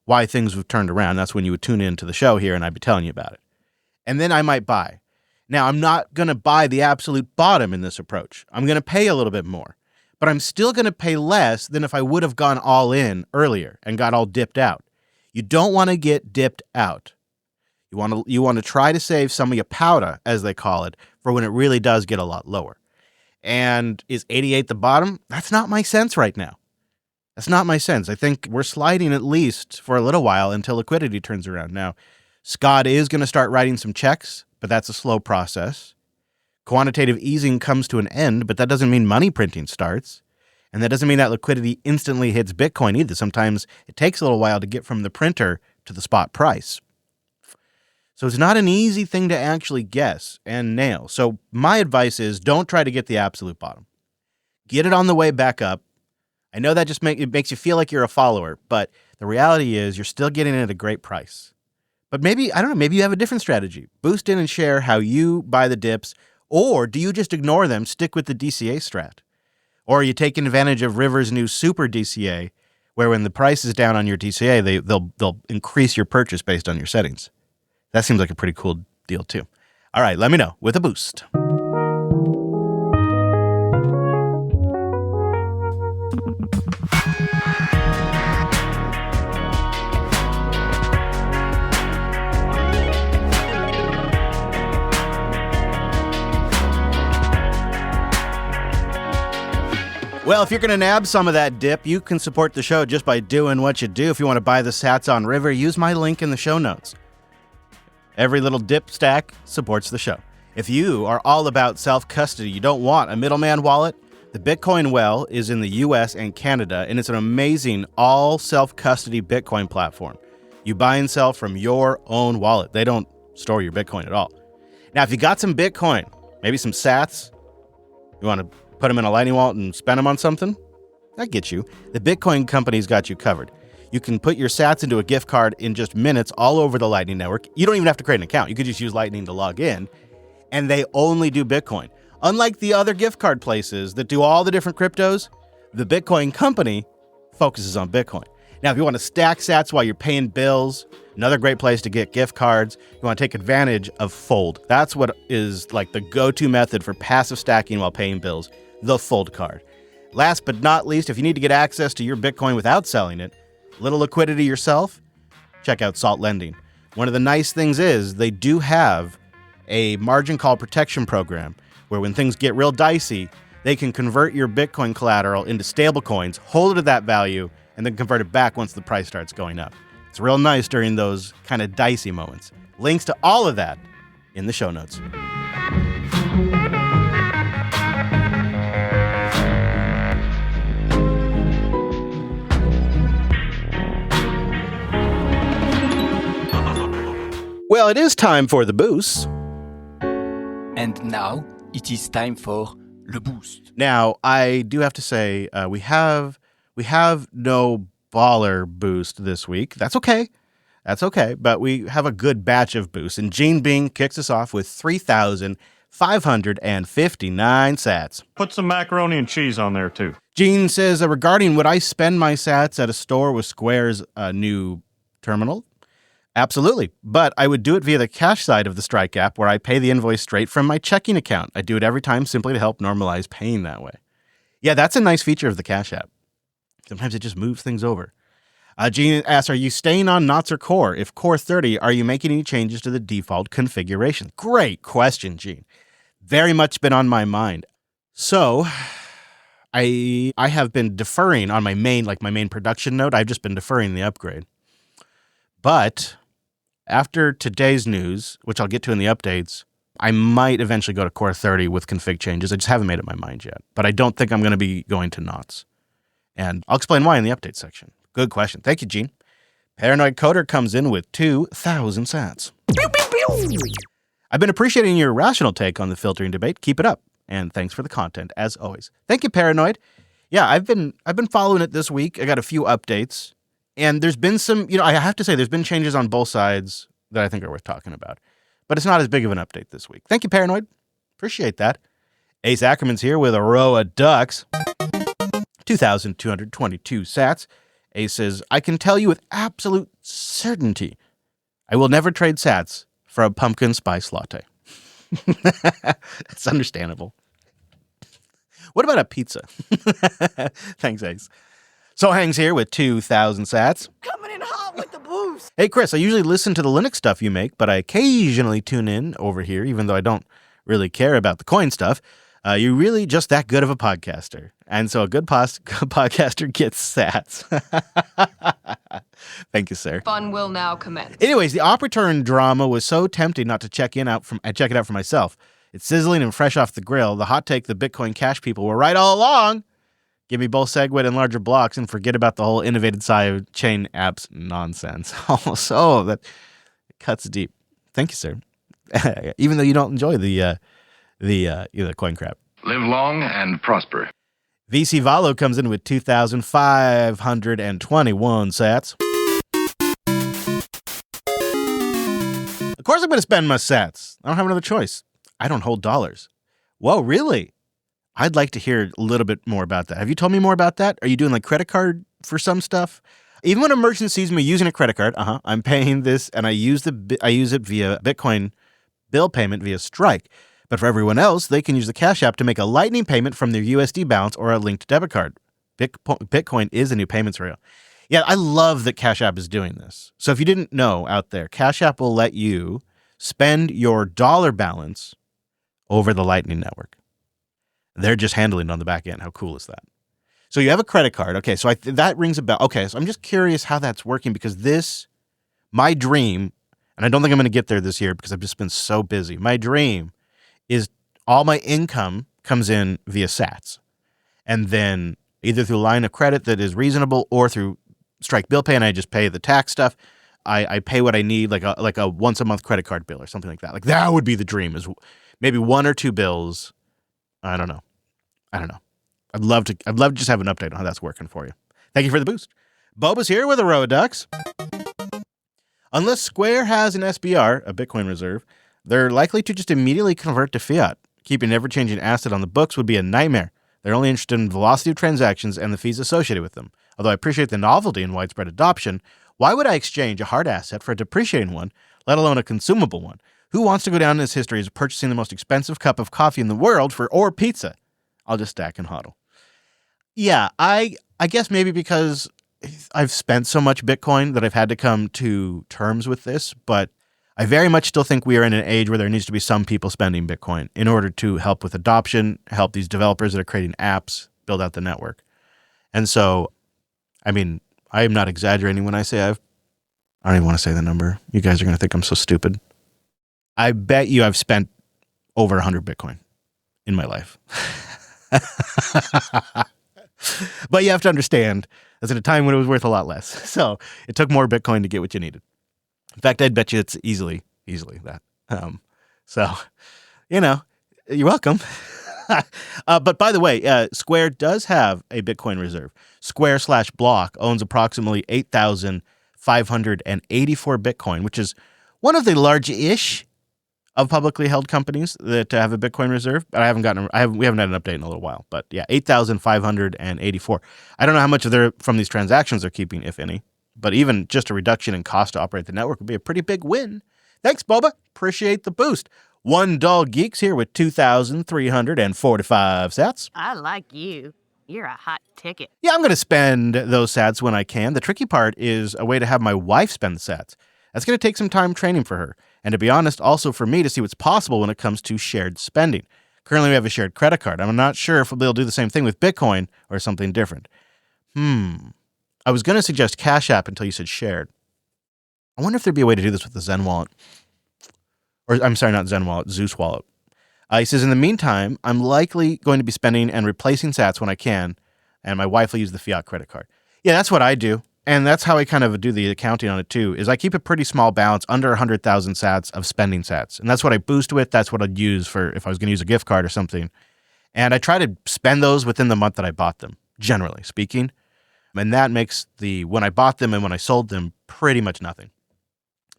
why things have turned around. That's when you would tune into the show here and I'd be telling you about it. And then I might buy. Now, I'm not going to buy the absolute bottom in this approach. I'm going to pay a little bit more, but I'm still going to pay less than if I would have gone all in earlier and got all dipped out. You don't want to get dipped out. You want to try to save some of your powder, as they call it, for when it really does get a lot lower. And is 88 the bottom? That's not my sense right now. That's not my sense. I think we're sliding at least for a little while until liquidity turns around. Now, Scott is going to start writing some checks, but that's a slow process. Quantitative easing comes to an end, but that doesn't mean money printing starts. And that doesn't mean that liquidity instantly hits Bitcoin either. Sometimes it takes a little while to get from the printer to the spot price. So it's not an easy thing to actually guess and nail. So my advice is don't try to get the absolute bottom. Get it on the way back up. I know that it makes you feel like you're a follower, but the reality is you're still getting it at a great price. But maybe you have a different strategy. Boost in and share how you buy the dips, or do you just ignore them, stick with the DCA strat? Or are you taking advantage of River's new super DCA, where when the price is down on your DCA, they'll increase your purchase based on your settings? That seems like a pretty cool deal too. All right, let me know with a boost. Well, if you're going to nab some of that dip, you can support the show just by doing what you do. If you want to buy the sats on River, use my link in the show notes. Every little dip stack supports the show. If you are all about self-custody, you don't want a middleman wallet, the Bitcoin Well is in the US and Canada, and it's an amazing all self-custody Bitcoin platform. You buy and sell from your own wallet. They don't store your Bitcoin at all. Now, if you got some Bitcoin, maybe some sats, you want to put them in a Lightning wallet and spend them on something, that gets you. The Bitcoin company's got you covered. You can put your sats into a gift card in just minutes all over the Lightning Network. You don't even have to create an account. You could just use Lightning to log in, and they only do Bitcoin. Unlike the other gift card places that do all the different cryptos, the Bitcoin company focuses on Bitcoin. Now, if you want to stack sats while you're paying bills, another great place to get gift cards. You want to take advantage of Fold. That's what is like the go-to method for passive stacking while paying bills, the Fold card. Last but not least, if you need to get access to your Bitcoin without selling it, little liquidity yourself, check out Salt Lending. One of the nice things is they do have a margin call protection program where when things get real dicey, they can convert your Bitcoin collateral into stable coins, hold it at that value, and then convert it back once the price starts going up. It's real nice during those kind of dicey moments. Links to all of that in the show notes. Well, it is time for the boost. And now it is time for the boost. Now, I do have to say we have no baller boost this week. That's okay. But we have a good batch of boosts. And Gene Bing kicks us off with 3,559 sats. Put some macaroni and cheese on there, too. Gene says, regarding would I spend my sats at a store with Square's new terminal? Absolutely. But I would do it via the cash side of the Strike app where I pay the invoice straight from my checking account. I do it every time simply to help normalize paying that way. Yeah, that's a nice feature of the Cash app. Sometimes it just moves things over. Gene asks, are you staying on Knots or Core? If Core 30, are you making any changes to the default configuration? Great question, Gene. Very much been on my mind. So I have been deferring on my main production node. I've just been deferring the upgrade. But after today's news, which I'll get to in the updates, I might eventually go to Core 30 with config changes. I just haven't made up my mind yet. But I don't think I'm going to be going to Knots. And I'll explain why in the update section. Good question. Thank you, Gene. Paranoid Coder comes in with 2,000 sats. Pew, pew, pew. I've been appreciating your rational take on the filtering debate. Keep it up. And thanks for the content, as always. Thank you, Paranoid. Yeah, I've been following it this week. I got a few updates. And there's been some, I have to say, there's been changes on both sides that I think are worth talking about. But it's not as big of an update this week. Thank you, Paranoid. Appreciate that. Ace Ackerman's here with a row of ducks. 2,222 sats. Ace says, I can tell you with absolute certainty, I will never trade sats for a pumpkin spice latte. It's understandable. What about a pizza? Thanks, Ace. So Hangs here with 2,000 sats. Coming in hot with the boost. Hey, Chris, I usually listen to the Linux stuff you make, but I occasionally tune in over here, even though I don't really care about the coin stuff. You're really just that good of a podcaster. And so a good podcaster gets sats. Thank you, sir. Fun will now commence. Anyways, the op return drama was so tempting not to check it out for myself. It's sizzling and fresh off the grill. The hot take the Bitcoin Cash people were right all along. Give me both SegWit and larger blocks and forget about the whole innovated side chain apps nonsense. Also, that cuts deep. Thank you, sir. Even though you don't enjoy the coin crap. Live long and prosper. VC Valo comes in with 2,521 sats. Of course I'm going to spend my sats. I don't have another choice. I don't hold dollars. Whoa, really? I'd like to hear a little bit more about that. Have you told me more about that? Are you doing like credit card for some stuff? Even when a merchant sees me using a credit card, I'm paying this and I use it via Bitcoin bill payment via Strike. But for everyone else, they can use the Cash App to make a Lightning payment from their USD balance or a linked debit card. Bitcoin is a new payments rail. Yeah, I love that Cash App is doing this. So if you didn't know out there, Cash App will let you spend your dollar balance over the Lightning Network. They're just handling it on the back end. How cool is that? So you have a credit card. Okay, so that rings a bell. Okay, so I'm just curious how that's working because my dream, and I don't think I'm going to get there this year because I've just been so busy. My dream is all my income comes in via sats. And then either through a line of credit that is reasonable or through Strike Bill Pay, and I just pay the tax stuff. I pay what I need, like a once a month credit card bill or something like that. Like that would be the dream, is maybe one or two bills. I don't know. I'd love to just have an update on how that's working for you. Thank you for the boost. Boba's here with a row of ducks. Unless Square has an SBR, a Bitcoin reserve, they're likely to just immediately convert to fiat. Keeping an ever-changing asset on the books would be a nightmare. They're only interested in velocity of transactions and the fees associated with them. Although I appreciate the novelty and widespread adoption, why would I exchange a hard asset for a depreciating one, let alone a consumable one? Who wants to go down in this history as purchasing the most expensive cup of coffee in the world or pizza? I'll just stack and hodl. Yeah, I guess maybe because I've spent so much Bitcoin that I've had to come to terms with this, but I very much still think we are in an age where there needs to be some people spending Bitcoin in order to help with adoption, help these developers that are creating apps build out the network. And so, I mean, I am not exaggerating when I say I don't even want to say the number. You guys are going to think I'm so stupid. I bet you I've spent over 100 Bitcoin in my life. But you have to understand, that's at a time when it was worth a lot less. So it took more Bitcoin to get what you needed. In fact, I'd bet you it's easily that. So, you're welcome. But by the way, Square does have a Bitcoin reserve. Square/Block owns approximately 8,584 Bitcoin, which is one of the large-ish of publicly held companies that have a Bitcoin reserve. But we haven't had an update in a little while. But yeah, 8,584. I don't know how much from these transactions they're keeping, if any. But even just a reduction in cost to operate the network would be a pretty big win. Thanks, Boba. Appreciate the boost. One Dull Geeks here with 2,345 sats. I like you. You're a hot ticket. Yeah, I'm going to spend those sats when I can. The tricky part is a way to have my wife spend the sats. That's going to take some time training for her. And to be honest, also for me to see what's possible when it comes to shared spending. Currently, we have a shared credit card. I'm not sure if they'll do the same thing with Bitcoin or something different. I was going to suggest Cash App until you said shared. I wonder if there'd be a way to do this with the Zen wallet. Or, I'm sorry, not Zen wallet, Zeus wallet. He says, in the meantime, I'm likely going to be spending and replacing sats when I can, and my wife will use the fiat credit card. Yeah, that's what I do. And that's how I kind of do the accounting on it too, is I keep a pretty small balance, under 100,000 sats of spending sats. And that's what I boost with. That's what I'd use for if I was going to use a gift card or something. And I try to spend those within the month that I bought them, generally speaking. And that makes when I bought them and when I sold them pretty much nothing.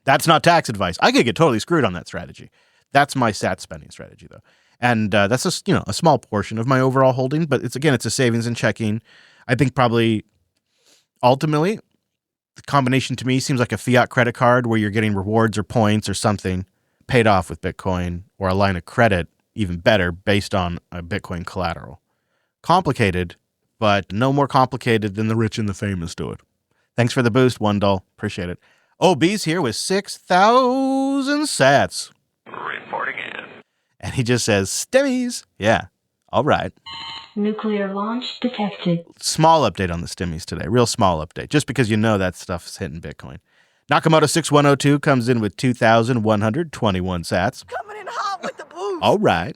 That's not tax advice. I could get totally screwed on that strategy. That's my sat spending strategy, though. And that's just, a small portion of my overall holding. But it's a savings and checking. I think probably ultimately, the combination to me seems like a fiat credit card where you're getting rewards or points or something paid off with Bitcoin, or a line of credit, even better, based on a Bitcoin collateral. Complicated, but no more complicated than the rich and the famous do it. Thanks for the boost, $1. Appreciate it. OB's here with 6,000 sats. Reporting in. And he just says, stimmies. Yeah, all right. Nuclear launch detected. Small update on the stimmies today. Real small update. Just because you know that stuff's hitting Bitcoin. Nakamoto 6102 comes in with 2,121 sats. Coming in hot with the boost. All right.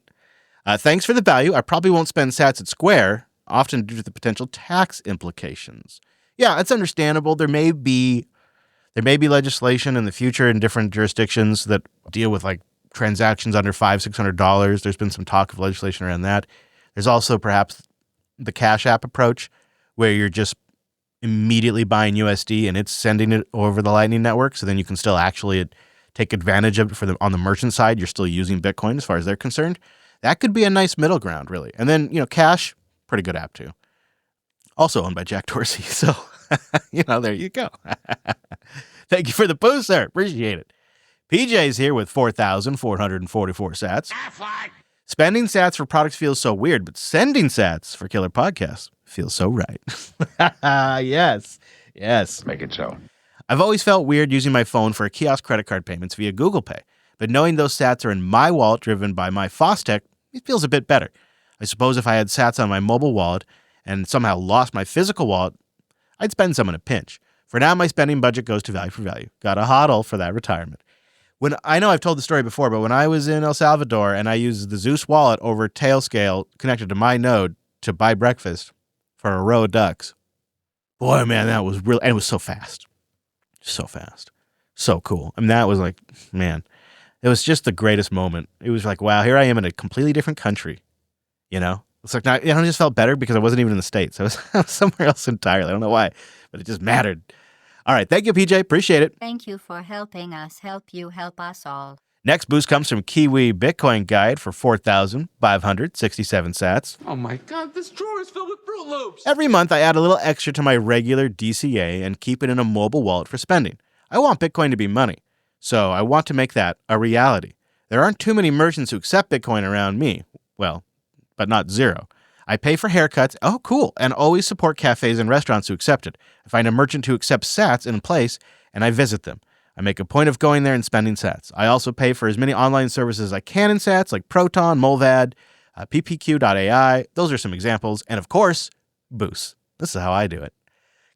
Thanks for the value. I probably won't spend sats at Square, often due to the potential tax implications. Yeah, it's understandable. There may be legislation in the future in different jurisdictions that deal with like transactions under $500-$600. There's been some talk of legislation around that. There's also perhaps the Cash App approach, where you're just immediately buying USD and it's sending it over the Lightning Network, so then you can still actually take advantage of it on the merchant side. You're still using Bitcoin as far as they're concerned. That could be a nice middle ground, really. And then, Cash, pretty good app too. Also owned by Jack Dorsey, so, there you go. Thank you for the boost, sir. Appreciate it. PJ's here with 4,444 sats. Spending sats for products feels so weird, but sending sats for killer podcasts feels so right. Yes. Make it so. I've always felt weird using my phone for kiosk credit card payments via Google Pay, but knowing those sats are in my wallet driven by my FOSTech, it feels a bit better. I suppose if I had sats on my mobile wallet and somehow lost my physical wallet, I'd spend some in a pinch. For now, my spending budget goes to value for value. Got a hodl for that retirement. I know I've told the story before, but when I was in El Salvador and I used the Zeus wallet over Tailscale connected to my node to buy breakfast for a row of ducks, boy, man, that was real. And it was so fast. So fast. So cool. I mean, that was like, man, it was just the greatest moment. It was like, wow, here I am in a completely different country. It's like, I just felt better because I wasn't even in the States. I was somewhere else entirely. I don't know why, but it just mattered. All right. Thank you, PJ. Appreciate it. Thank you for helping us help you help us all. Next boost comes from Kiwi Bitcoin Guide for 4,567 sats. Oh my God, this drawer is filled with Fruit Loops. Every month, I add a little extra to my regular DCA and keep it in a mobile wallet for spending. I want Bitcoin to be money, so I want to make that a reality. There aren't too many merchants who accept Bitcoin around me. Well, but not zero. I pay for haircuts, oh cool, and always support cafes and restaurants who accept it. I find a merchant who accepts sats in place, and I visit them. I make a point of going there and spending sats. I also pay for as many online services as I can in sats, like Proton, Molvad, ppq.ai. Those are some examples. And of course, Boost. This is how I do it.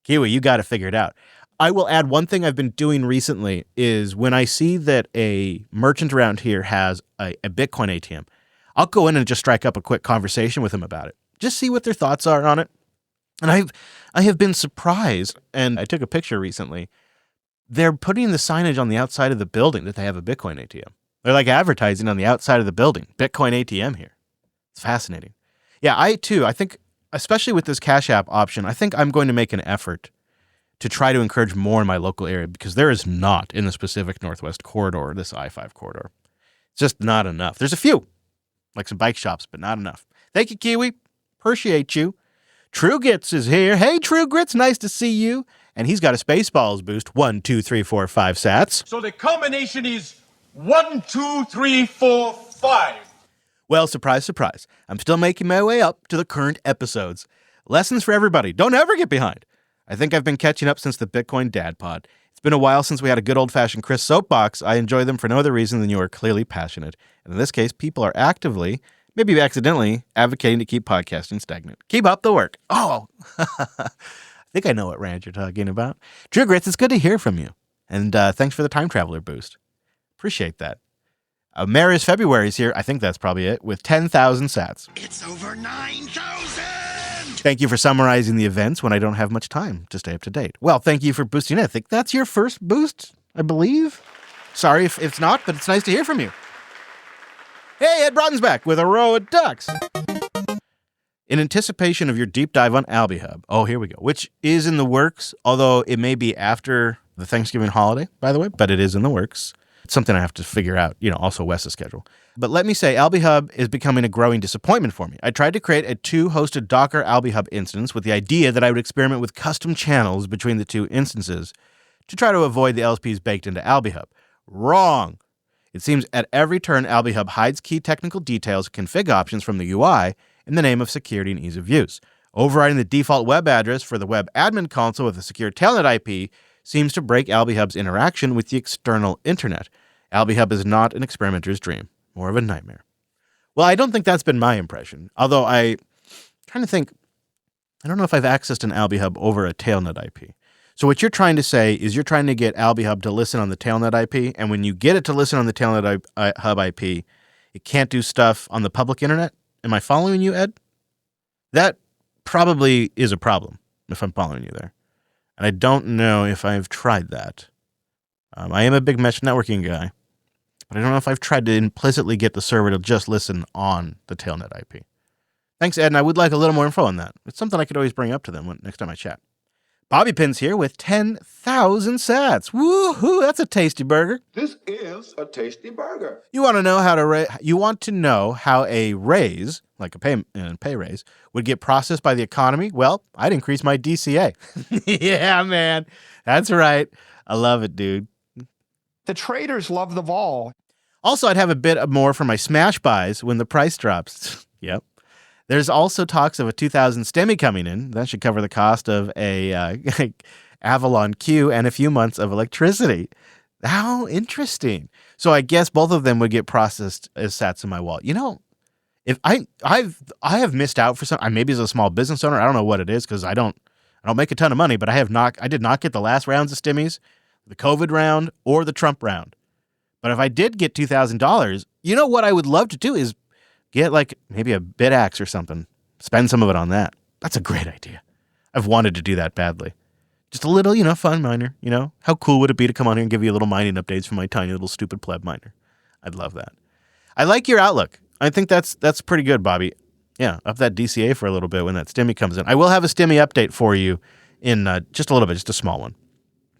Kiwi, you got to figure it out. I will add one thing I've been doing recently is when I see that a merchant around here has a Bitcoin ATM, I'll go in and just strike up a quick conversation with them about it. Just see what their thoughts are on it. And I have been surprised, and I took a picture recently. They're putting the signage on the outside of the building that they have a Bitcoin ATM. They're like advertising on the outside of the building, Bitcoin ATM here. It's fascinating. Yeah, I think, especially with this Cash App option, I think I'm going to make an effort to try to encourage more in my local area because there is not in the Pacific Northwest corridor, this I-5 corridor. It's just not enough. There's a few, like some bike shops, but not enough. Thank you, Kiwi. Appreciate you. True Grits is here. Hey, True Grits, nice to see you. And he's got a Spaceballs boost. 1, 2, 3, 4, 5 sats. So the combination is 1, 2, 3, 4, 5. Well, surprise, surprise. I'm still making my way up to the current episodes. Lessons for everybody. Don't ever get behind. I think I've been catching up since the Bitcoin Dad Pod. It's been a while since we had a good old-fashioned Chris soapbox. I enjoy them for no other reason than you are clearly passionate. And in this case, people are actively, maybe accidentally, advocating to keep podcasting stagnant. Keep up the work. Oh, I think I know what rant you're talking about. Drew Grits, it's good to hear from you. And thanks for the Time Traveler boost. Appreciate that. Maris February is here. I think that's probably it, with 10,000 sats. It's over 9,000! Thank you for summarizing the events when I don't have much time to stay up to date. Well, thank you for boosting it. I think that's your first boost, I believe. Sorry if it's not, but it's nice to hear from you. Hey, Ed Broughton's back with a row of ducks. In anticipation of your deep dive on AlbiHub, oh, here we go, which is in the works, although it may be after the Thanksgiving holiday, by the way, but it is in the works. It's something I have to figure out, also Wes's schedule. But let me say, AlbiHub is becoming a growing disappointment for me. I tried to create a 2-hosted Docker AlbiHub instance with the idea that I would experiment with custom channels between the 2 instances to try to avoid the LSPs baked into AlbiHub. Wrong. It seems at every turn, AlbiHub hides key technical details and config options from the UI in the name of security and ease of use. Overriding the default web address for the web admin console with a secure telnet IP seems to break AlbiHub's interaction with the external internet. AlbiHub is not an experimenter's dream, more of a nightmare. Well, I don't think that's been my impression, although I'm trying to think, I don't know if I've accessed an AlbiHub over a telnet IP. So what you're trying to say is you're trying to get AlbiHub to listen on the telnet IP, and when you get it to listen on the telnet hub IP, it can't do stuff on the public internet? Am I following you, Ed? That probably is a problem, if I'm following you there. And I don't know if I've tried that. I am a big mesh networking guy, but I don't know if I've tried to implicitly get the server to just listen on the telnet IP. Thanks, Ed, and I would like a little more info on that. It's something I could always bring up to them next time I chat. Bobby Pin's here with 10,000 sats. Woohoo! That's a tasty burger. This is a tasty burger. You want to know how a raise, like a pay raise, would get processed by the economy? Well, I'd increase my DCA. Yeah, man, that's right. I love it, dude. The traders love the vol. Also, I'd have a bit more for my smash buys when the price drops. Yep. There's also talks of a 2,000 STEMI coming in. That should cover the cost of a Avalon Q and a few months of electricity. How interesting. So I guess both of them would get processed as sats in my wallet. If I have missed out for some, maybe as a small business owner, I don't know what it is because I don't make a ton of money, but I did not get the last rounds of STEMIs, the COVID round or the Trump round. But if I did get $2,000, what I would love to do is get maybe a BitAxe or something. Spend some of it on that. That's a great idea. I've wanted to do that badly. Just a little, fun miner. How cool would it be to come on here and give you a little mining updates from my tiny little stupid pleb miner? I'd love that. I like your outlook. I think that's pretty good, Bobby. Yeah, up that DCA for a little bit when that STEMI comes in. I will have a STEMI update for you in just a little bit, just a small one,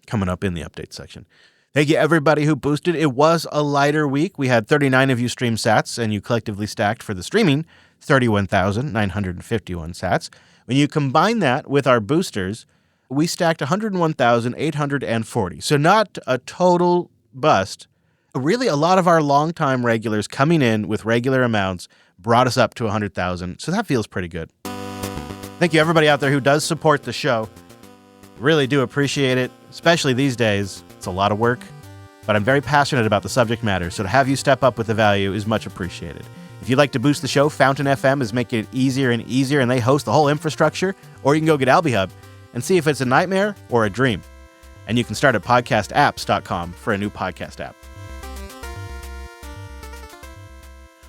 coming up in the update section. Thank you, everybody who boosted. It was a lighter week. We had 39 of you stream sats, and you collectively stacked for the streaming 31,951 sats. When you combine that with our boosters, we stacked 101,840. So not a total bust. Really, a lot of our longtime regulars coming in with regular amounts brought us up to 100,000. So that feels pretty good. Thank you, everybody out there who does support the show. Really do appreciate it, especially these days. It's a lot of work, but I'm very passionate about the subject matter, so to have you step up with the value is much appreciated. If you'd like to boost the show, Fountain FM is making it easier and easier, and they host the whole infrastructure, or you can go get AlbiHub and see if it's a nightmare or a dream. And you can start at podcastapps.com for a new podcast app.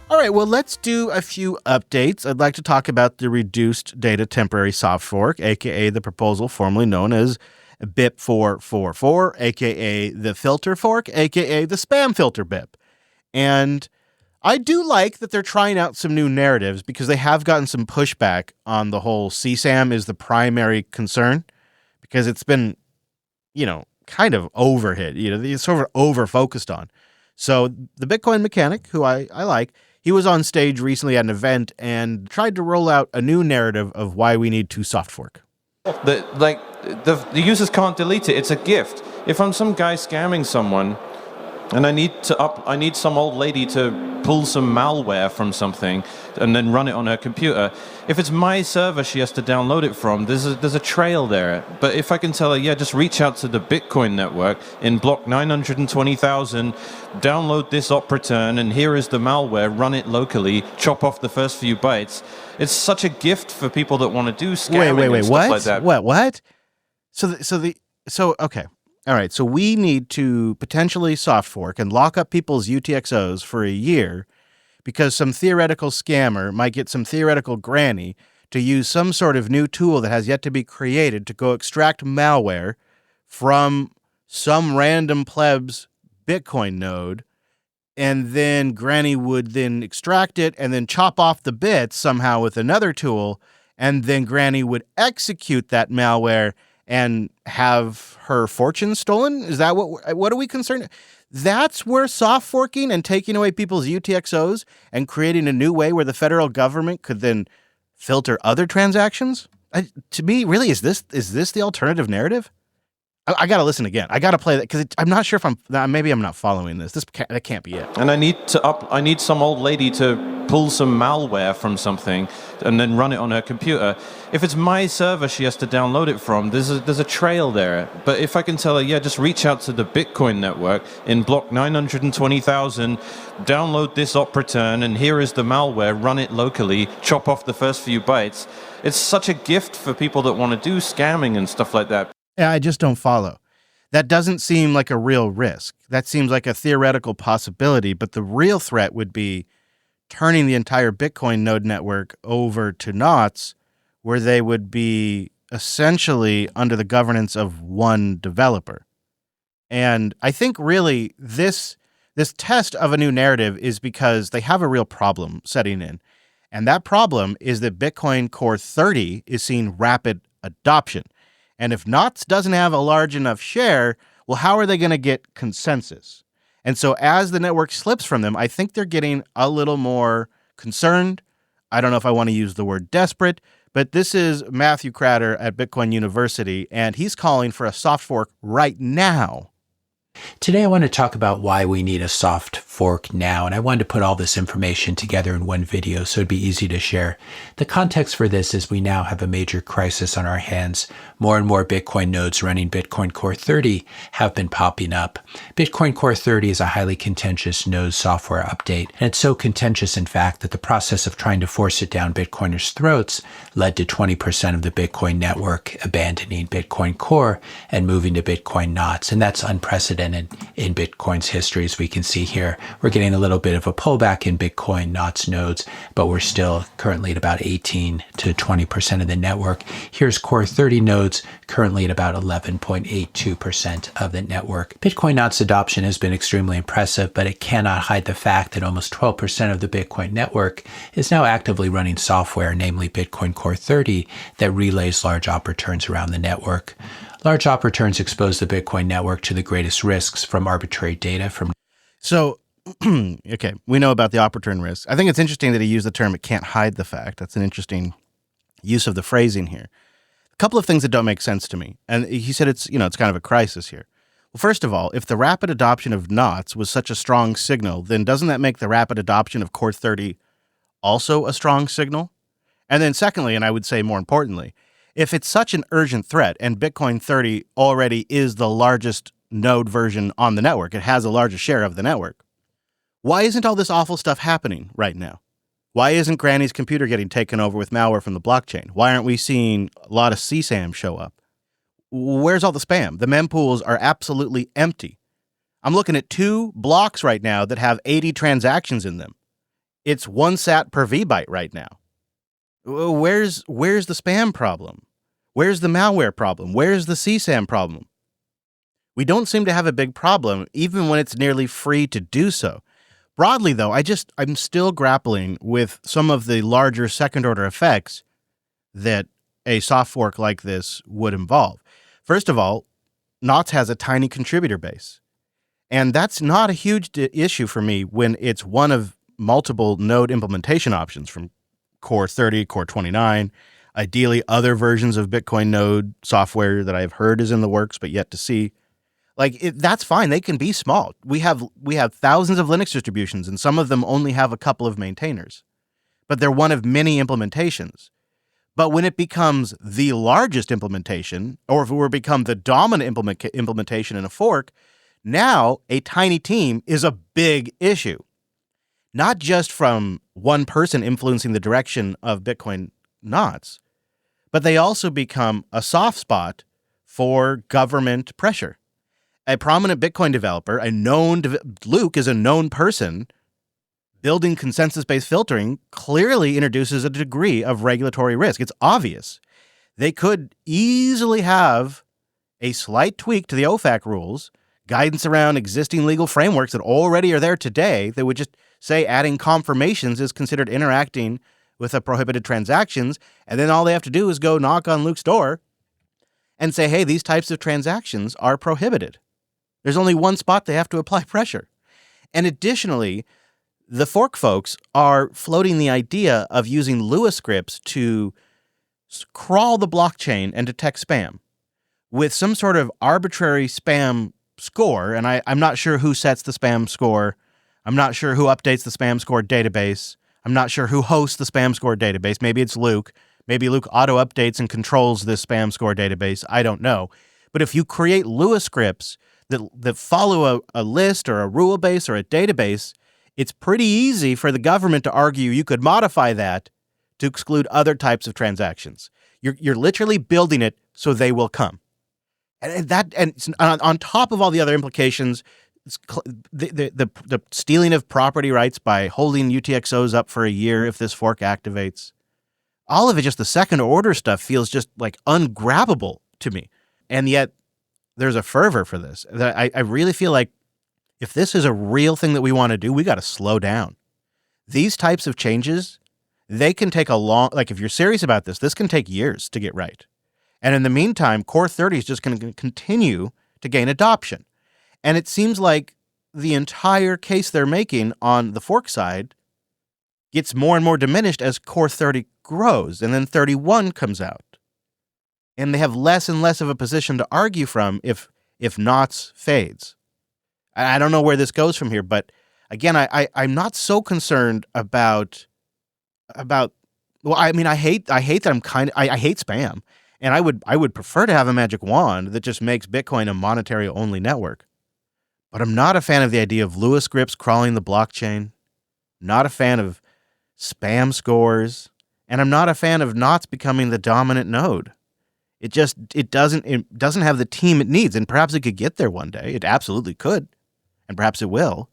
All right, well, let's do a few updates. I'd like to talk about the reduced data temporary soft fork, aka the proposal formerly known as BIP 444, aka the filter fork, aka the spam filter BIP. And I do like that they're trying out some new narratives because they have gotten some pushback on the whole CSAM is the primary concern because it's been, kind of overhit, it's sort of over-focused on. So the Bitcoin mechanic, who I like, he was on stage recently at an event and tried to roll out a new narrative of why we need to soft fork. The users can't delete it. It's a gift. If I'm some guy scamming someone and I need some old lady to pull some malware from something and then run it on her computer, if it's my server she has to download it from, there's a trail there. But if I can tell her, just reach out to the Bitcoin network in block 920,000, download this op return, and here is the malware, run it locally, chop off the first few bytes. It's such a gift for people that want to do scamming and stuff like that. What? So okay. All right. So we need to potentially soft fork and lock up people's UTXOs for a year because some theoretical scammer might get some theoretical granny to use some sort of new tool that has yet to be created to go extract malware from some random pleb's Bitcoin node. And then Granny would then extract it and then chop off the bits somehow with another tool. And then Granny would execute that malware and have her fortune stolen? Is that what are we concerned? That's where soft forking and taking away people's UTXOs and creating a new way where the federal government could then filter other transactions? To me, really, is this the alternative narrative? I got to listen again. I got to play that because I'm not sure if maybe I'm not following this. That can't be it. And I need some old lady to pull some malware from something and then run it on her computer. If it's my server she has to download it from, there's a trail there. But if I can tell her, yeah, just reach out to the Bitcoin network in block 920,000, download this op return, and here is the malware, run it locally, chop off the first few bytes. It's such a gift for people that want to do scamming and stuff like that. Yeah, I just don't follow. That doesn't seem like a real risk. That seems like a theoretical possibility, but the real threat would be turning the entire Bitcoin node network over to knots, where they would be essentially under the governance of one developer. And I think really this test of a new narrative is because they have a real problem setting in. And that problem is that Bitcoin Core 30 is seeing rapid adoption. And if knots doesn't have a large enough share, well, how are they going to get consensus? And so as the network slips from them, I think they're getting a little more concerned. I don't know if I want to use the word desperate, but this is Matthew Cratter at Bitcoin University, and he's calling for a soft fork right now. Today I want to talk about why we need a soft fork now, and I wanted to put all this information together in one video so it'd be easy to share. The context for this is we now have a major crisis on our hands. More and more Bitcoin nodes running Bitcoin Core 30 have been popping up. Bitcoin Core 30 is a highly contentious node software update, and it's so contentious in fact that the process of trying to force it down Bitcoiners' throats led to 20% of the Bitcoin network abandoning Bitcoin Core and moving to Bitcoin knots, and that's unprecedented in Bitcoin's history. As we can see here, we're getting a little bit of a pullback in Bitcoin knots nodes, but we're still currently at about 18 to 20% of the network. Here's Core 30 nodes currently at about 11.82% of the network. Bitcoin knots adoption has been extremely impressive, but it cannot hide the fact that almost 12% of the Bitcoin network is now actively running software, namely Bitcoin Core 30, that relays large op returns around the network. Large op returns expose the Bitcoin network to the greatest risks from arbitrary data from. So, okay, we know about the op return risk. I think it's interesting that he used the term "it can't hide the fact." That's an interesting use of the phrasing here. A couple of things that don't make sense to me. And he said it's kind of a crisis here. Well, first of all, if the rapid adoption of knots was such a strong signal, then doesn't that make the rapid adoption of Core 30 also a strong signal? And then secondly, and I would say more importantly, if it's such an urgent threat and Bitcoin 30 already is the largest node version on the network, it has the largest share of the network, why isn't all this awful stuff happening right now? Why isn't Granny's computer getting taken over with malware from the blockchain? Why aren't we seeing a lot of CSAM show up? Where's all the spam? The mempools are absolutely empty. I'm looking at 2 blocks right now that have 80 transactions in them. It's 1 sat per VByte right now. Where's the spam problem? Where's the malware problem? Where's the CSAM problem? We don't seem to have a big problem, even when it's nearly free to do so. Broadly, though, I'm still grappling with some of the larger second-order effects that a soft fork like this would involve. First of all, Knots has a tiny contributor base. And that's not a huge issue for me when it's one of multiple node implementation options from Core 30, Core 29, ideally other versions of Bitcoin node software that I've heard is in the works but yet to see. That's fine. They can be small. We have thousands of Linux distributions, and some of them only have a couple of maintainers. But they're one of many implementations. But when it becomes the largest implementation, or if it were to become the dominant implementation in a fork, now a tiny team is a big issue. Not just from one person influencing the direction of Bitcoin knots, but they also become a soft spot for government pressure. A prominent Bitcoin developer, Luke is a known person, building consensus-based filtering clearly introduces a degree of regulatory risk. It's obvious. They could easily have a slight tweak to the OFAC rules, guidance around existing legal frameworks that already are there today that would just say adding confirmations is considered interacting with a prohibited transactions, and then all they have to do is go knock on Luke's door and say, hey, these types of transactions are prohibited. There's only one spot they have to apply pressure. And additionally, the fork folks are floating the idea of using Lewis scripts to crawl the blockchain and detect spam with some sort of arbitrary spam score. And I'm not sure who sets the spam score. I'm not sure who updates the spam score database. I'm not sure who hosts the spam score database. Maybe it's Luke. Maybe Luke auto-updates and controls this spam score database. I don't know. But if you create Lewis scripts that follow a list or a rule base or a database, it's pretty easy for the government to argue you could modify that to exclude other types of transactions. You're literally building it so they will come. And on top of all the other implications, the stealing of property rights by holding UTXOs up for a year if this fork activates, all of it, just the second order stuff, feels just like ungrabbable to me. And yet there's a fervor for this. I really feel like if this is a real thing that we want to do, we got to slow down. These types of changes, they can take if you're serious about this can take years to get right. And in the meantime, Core 30 is just going to continue to gain adoption. And it seems like the entire case they're making on the fork side gets more and more diminished as Core 30 grows, and then 31 comes out. And they have less and less of a position to argue from if NOTS fades. I don't know where this goes from here, but again, I'm not so concerned about well, I mean, I hate that I hate spam, and I would prefer to have a magic wand that just makes Bitcoin a monetary only network. But I'm not a fan of the idea of Lewis scripts crawling the blockchain. Not a fan of spam scores, and I'm not a fan of NOTS becoming the dominant node. It doesn't have the team it needs, and perhaps it could get there one day. It absolutely could, and perhaps it will,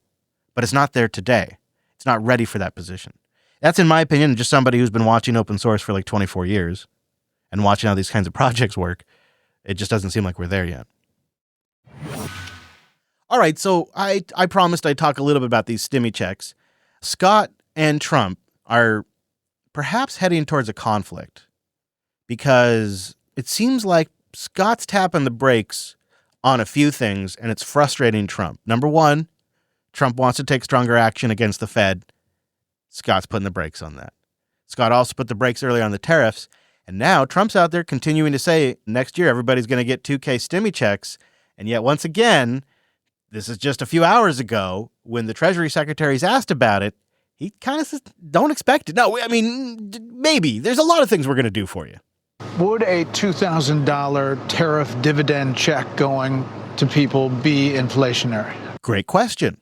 but it's not there today. It's not ready for that position. That's, in my opinion, just somebody who's been watching open source for like 24 years and watching how these kinds of projects work. It just doesn't seem like we're there yet. All right, so I promised I'd talk a little bit about these stimmy checks. Scott and Trump are perhaps heading towards a conflict because it seems like Scott's tapping the brakes on a few things, and it's frustrating Trump. Number one, Trump wants to take stronger action against the Fed. Scott's putting the brakes on that. Scott also put the brakes earlier on the tariffs, and now Trump's out there continuing to say next year everybody's going to get 2K stimmy checks, and yet once again, this is just a few hours ago when the Treasury Secretary's asked about it, he kind of says, don't expect it. No, I mean, maybe. There's a lot of things we're going to do for you. Would a $2,000 tariff dividend check going to people be inflationary? Great question.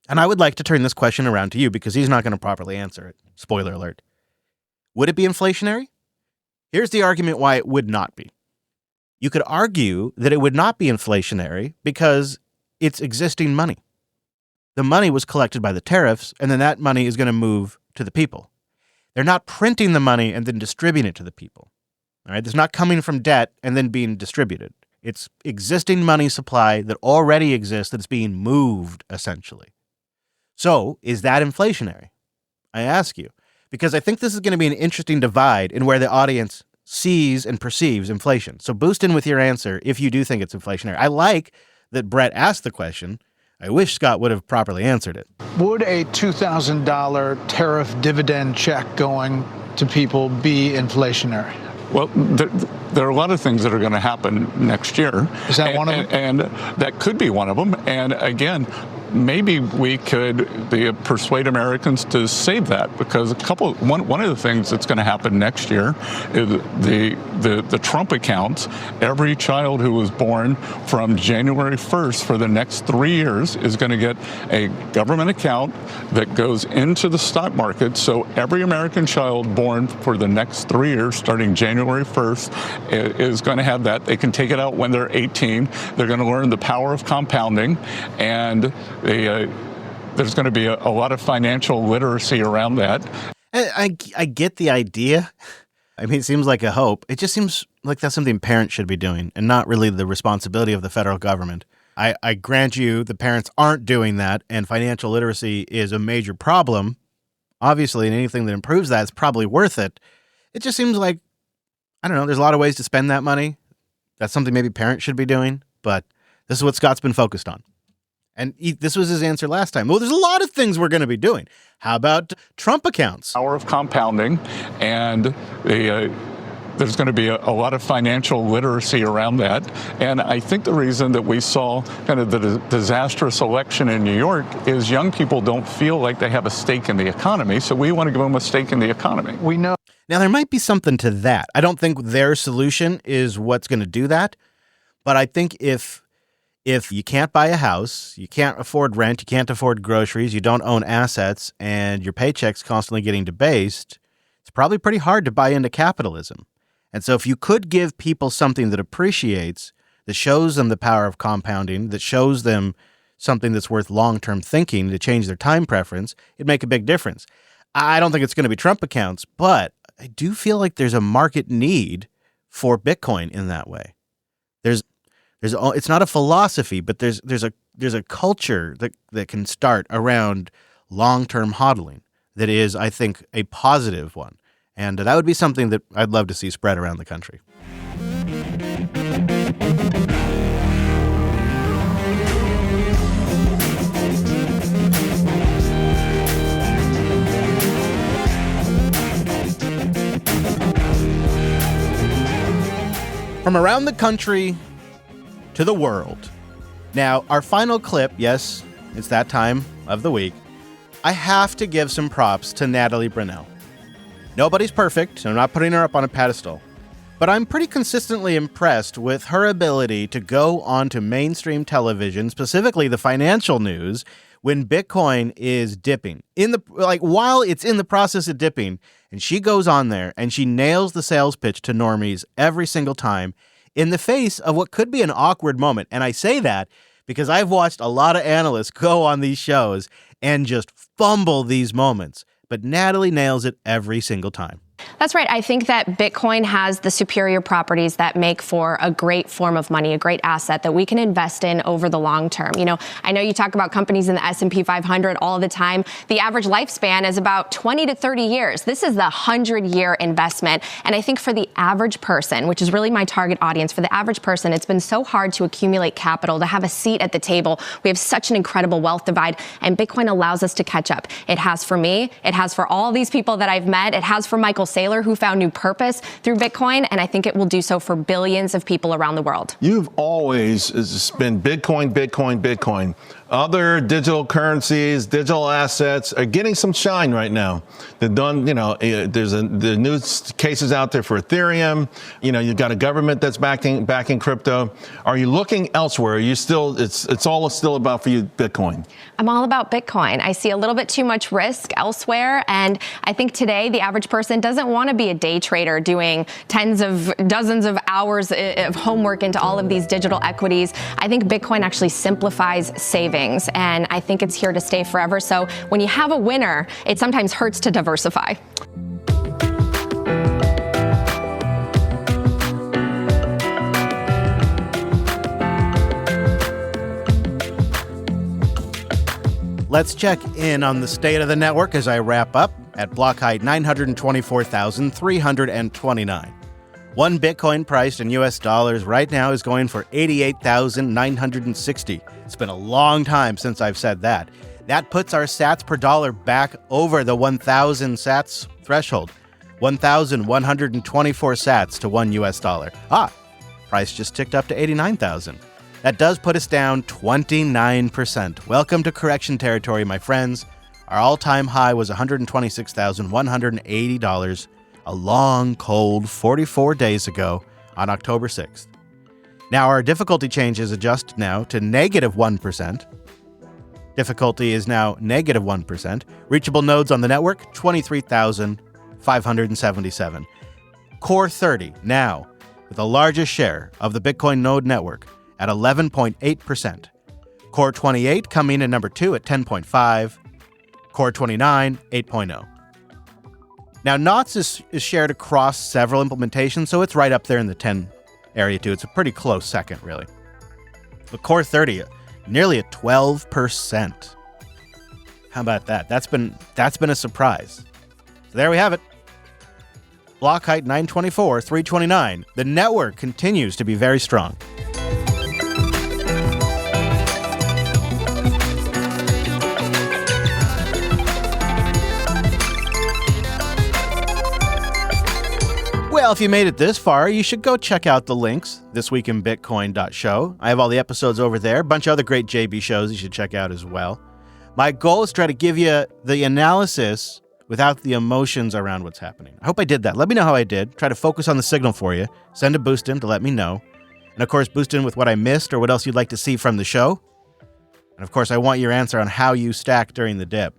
And I would like to turn this question around to you because he's not going to properly answer it. Spoiler alert. Would it be inflationary? Here's the argument why it would not be. You could argue that it would not be inflationary because it's existing money. The money was collected by the tariffs, and then that money is going to move to the people. They're not printing the money and then distributing it to the people. All right, it's not coming from debt and then being distributed. It's existing money supply that already exists that's being moved, essentially. So, is that inflationary? I ask you, because I think this is going to be an interesting divide in where the audience sees and perceives inflation. So boost in with your answer if you do think it's inflationary. I like that Brett asked the question. I wish Scott would have properly answered it. Would a $2,000 tariff dividend check going to people be inflationary? Well, there are a lot of things that are going to happen next year. Is that one of them? And that could be one of them. And again, maybe we could persuade Americans to save that, because one of the things that's going to happen next year is the Trump accounts. Every child who was born from January 1st for the next 3 years is going to get a government account that goes into the stock market. So every American child born for the next 3 years, starting January 1st, is going to have that. They can take it out when they're 18. They're going to learn the power of compounding, and there's going to be a lot of financial literacy around that. I get the idea. I mean, it seems like a hope. It just seems like that's something parents should be doing and not really the responsibility of the federal government. I grant you the parents aren't doing that, and financial literacy is a major problem. Obviously, and anything that improves that is probably worth it. It just seems like, I don't know, there's a lot of ways to spend that money. That's something maybe parents should be doing, but This is what Scott's been focused on. And this was his answer last time. Well, there's a lot of things we're going to be doing. How about Trump accounts? Power of compounding, and there's going to be a lot of financial literacy around that. And I think the reason that we saw kind of the disastrous election in New York is young people don't feel like they have a stake in the economy. So we want to give them a stake in the economy. We know. Now, there might be something to that. I don't think their solution is what's going to do that. But I think if you can't buy a house, you can't afford rent, you can't afford groceries, you don't own assets, and your paycheck's constantly getting debased, it's probably pretty hard to buy into capitalism. And so if you could give people something that appreciates, that shows them the power of compounding, that shows them something that's worth long-term thinking to change their time preference, it'd make a big difference. I don't think it's going to be Trump accounts, but I do feel like there's a market need for Bitcoin in that way. It's not a philosophy, but there's a culture that can start around long-term hodling that is, I think, a positive one. And that would be something that I'd love to see spread around the country. From around the country to the world. Now, our final clip, yes, it's that time of the week. I have to give some props to Natalie Brunell. Nobody's perfect, and I'm not putting her up on a pedestal, but I'm pretty consistently impressed with her ability to go onto mainstream television, specifically the financial news, when Bitcoin is dipping. While it's in the process of dipping, and she goes on there and she nails the sales pitch to normies every single time in the face of what could be an awkward moment. And I say that because I've watched a lot of analysts go on these shows and just fumble these moments. But Natalie nails it every single time. That's right. I think that Bitcoin has the superior properties that make for a great form of money, a great asset that we can invest in over the long term. You know, I know you talk about companies in the S&P 500 all the time. The average lifespan is about 20 to 30 years. This is the 100-year investment. And I think for the average person, which is really my target audience, for the average person, it's been so hard to accumulate capital, to have a seat at the table. We have such an incredible wealth divide, and Bitcoin allows us to catch up. It has for me. It has for all these people that I've met. It has for Michael Saylor, who found new purpose through Bitcoin, and I think it will do so for billions of people around the world. You've always been Bitcoin, Bitcoin, Bitcoin. Other digital currencies, digital assets are getting some shine right now. They've done, there's the new cases out there for Ethereum. You've got a government that's backing crypto. Are you looking elsewhere? Are you still, it's all still about for you Bitcoin? I'm all about Bitcoin. I see a little bit too much risk elsewhere. And I think today the average person doesn't want to be a day trader doing dozens of hours of homework into all of these digital equities. I think Bitcoin actually simplifies savings. And I think it's here to stay forever. So when you have a winner, it sometimes hurts to diversify. Let's check in on the state of the network as I wrap up at block height 924,329. One Bitcoin priced in US dollars right now is going for $88,960. It's been a long time since I've said that. That puts our sats per dollar back over the 1,000 sats threshold. 1,124 sats to one US dollar. Price just ticked up to 89,000. That does put us down 29%. Welcome to correction territory, my friends. Our all-time high was $126,180. A long, cold 44 days ago on October 6th. Now, our difficulty change is adjusted now to negative 1%. Difficulty is now negative 1%. Reachable nodes on the network, 23,577. Core 30 now with the largest share of the Bitcoin node network at 11.8%. Core 28 coming in number 2 at 10.5. Core 29, 8.0. Now, NOTS is shared across several implementations, so it's right up there in the 10 area, too. It's a pretty close second, really. But Core 30, nearly at 12%. How about that? That's been a surprise. So there we have it. Block height 924, 329. The network continues to be very strong. Well, if you made it this far, you should go check out the links, thisweekinbitcoin.show. I have all the episodes over there. A bunch of other great JB shows you should check out as well. My goal is to try to give you the analysis without the emotions around what's happening. I hope I did that. Let me know how I did. Try to focus on the signal for you. Send a boost in to let me know. And of course, boost in with what I missed or what else you'd like to see from the show. And of course, I want your answer on how you stack during the dip.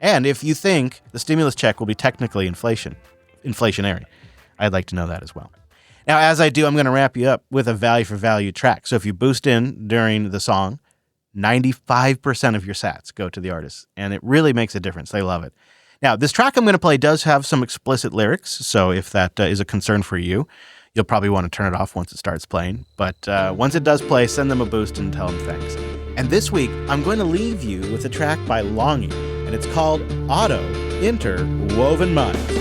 And if you think the stimulus check will be technically inflationary, I'd like to know that as well. Now, as I do, I'm going to wrap you up with a value for value track. So if you boost in during the song, 95% of your sats go to the artist, and it really makes a difference. They love it. Now, this track I'm going to play does have some explicit lyrics, so if that is a concern for you, you'll probably want to turn it off once it starts playing. But once it does play, send them a boost and tell them thanks. And this week, I'm going to leave you with a track by Longy, and it's called Auto Interwoven Minds.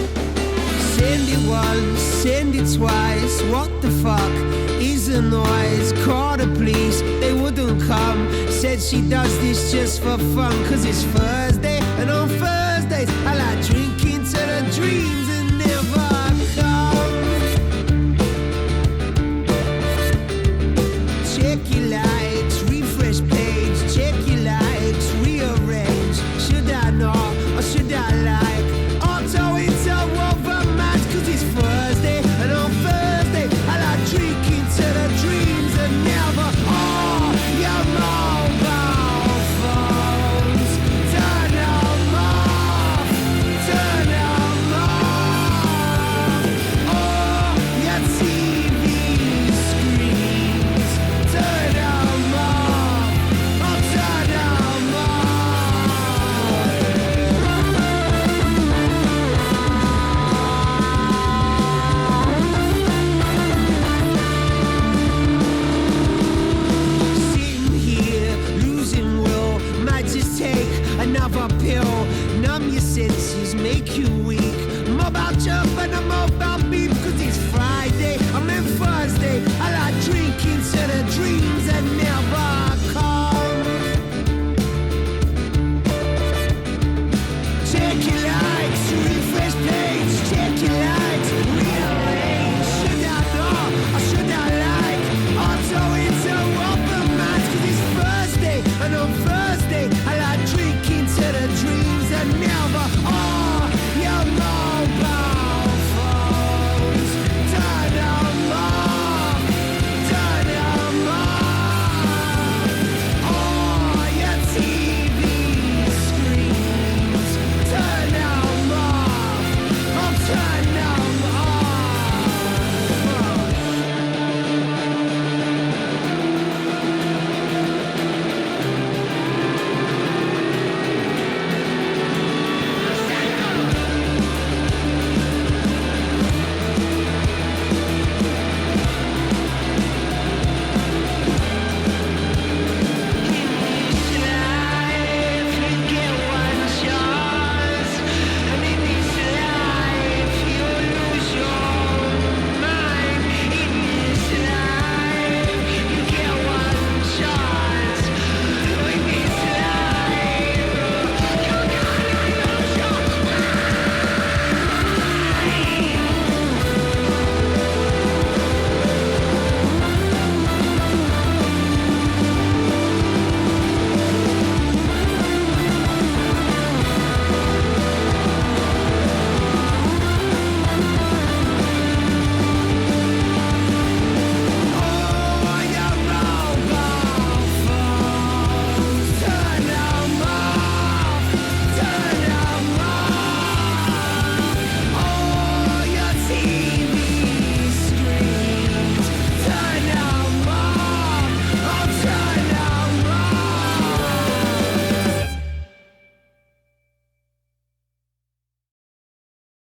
Send it once, send it twice. What the fuck is the noise? Call the police, they wouldn't come. Said she does this just for fun, cause it's Thursday, and on Thursdays I like drinking to the dream.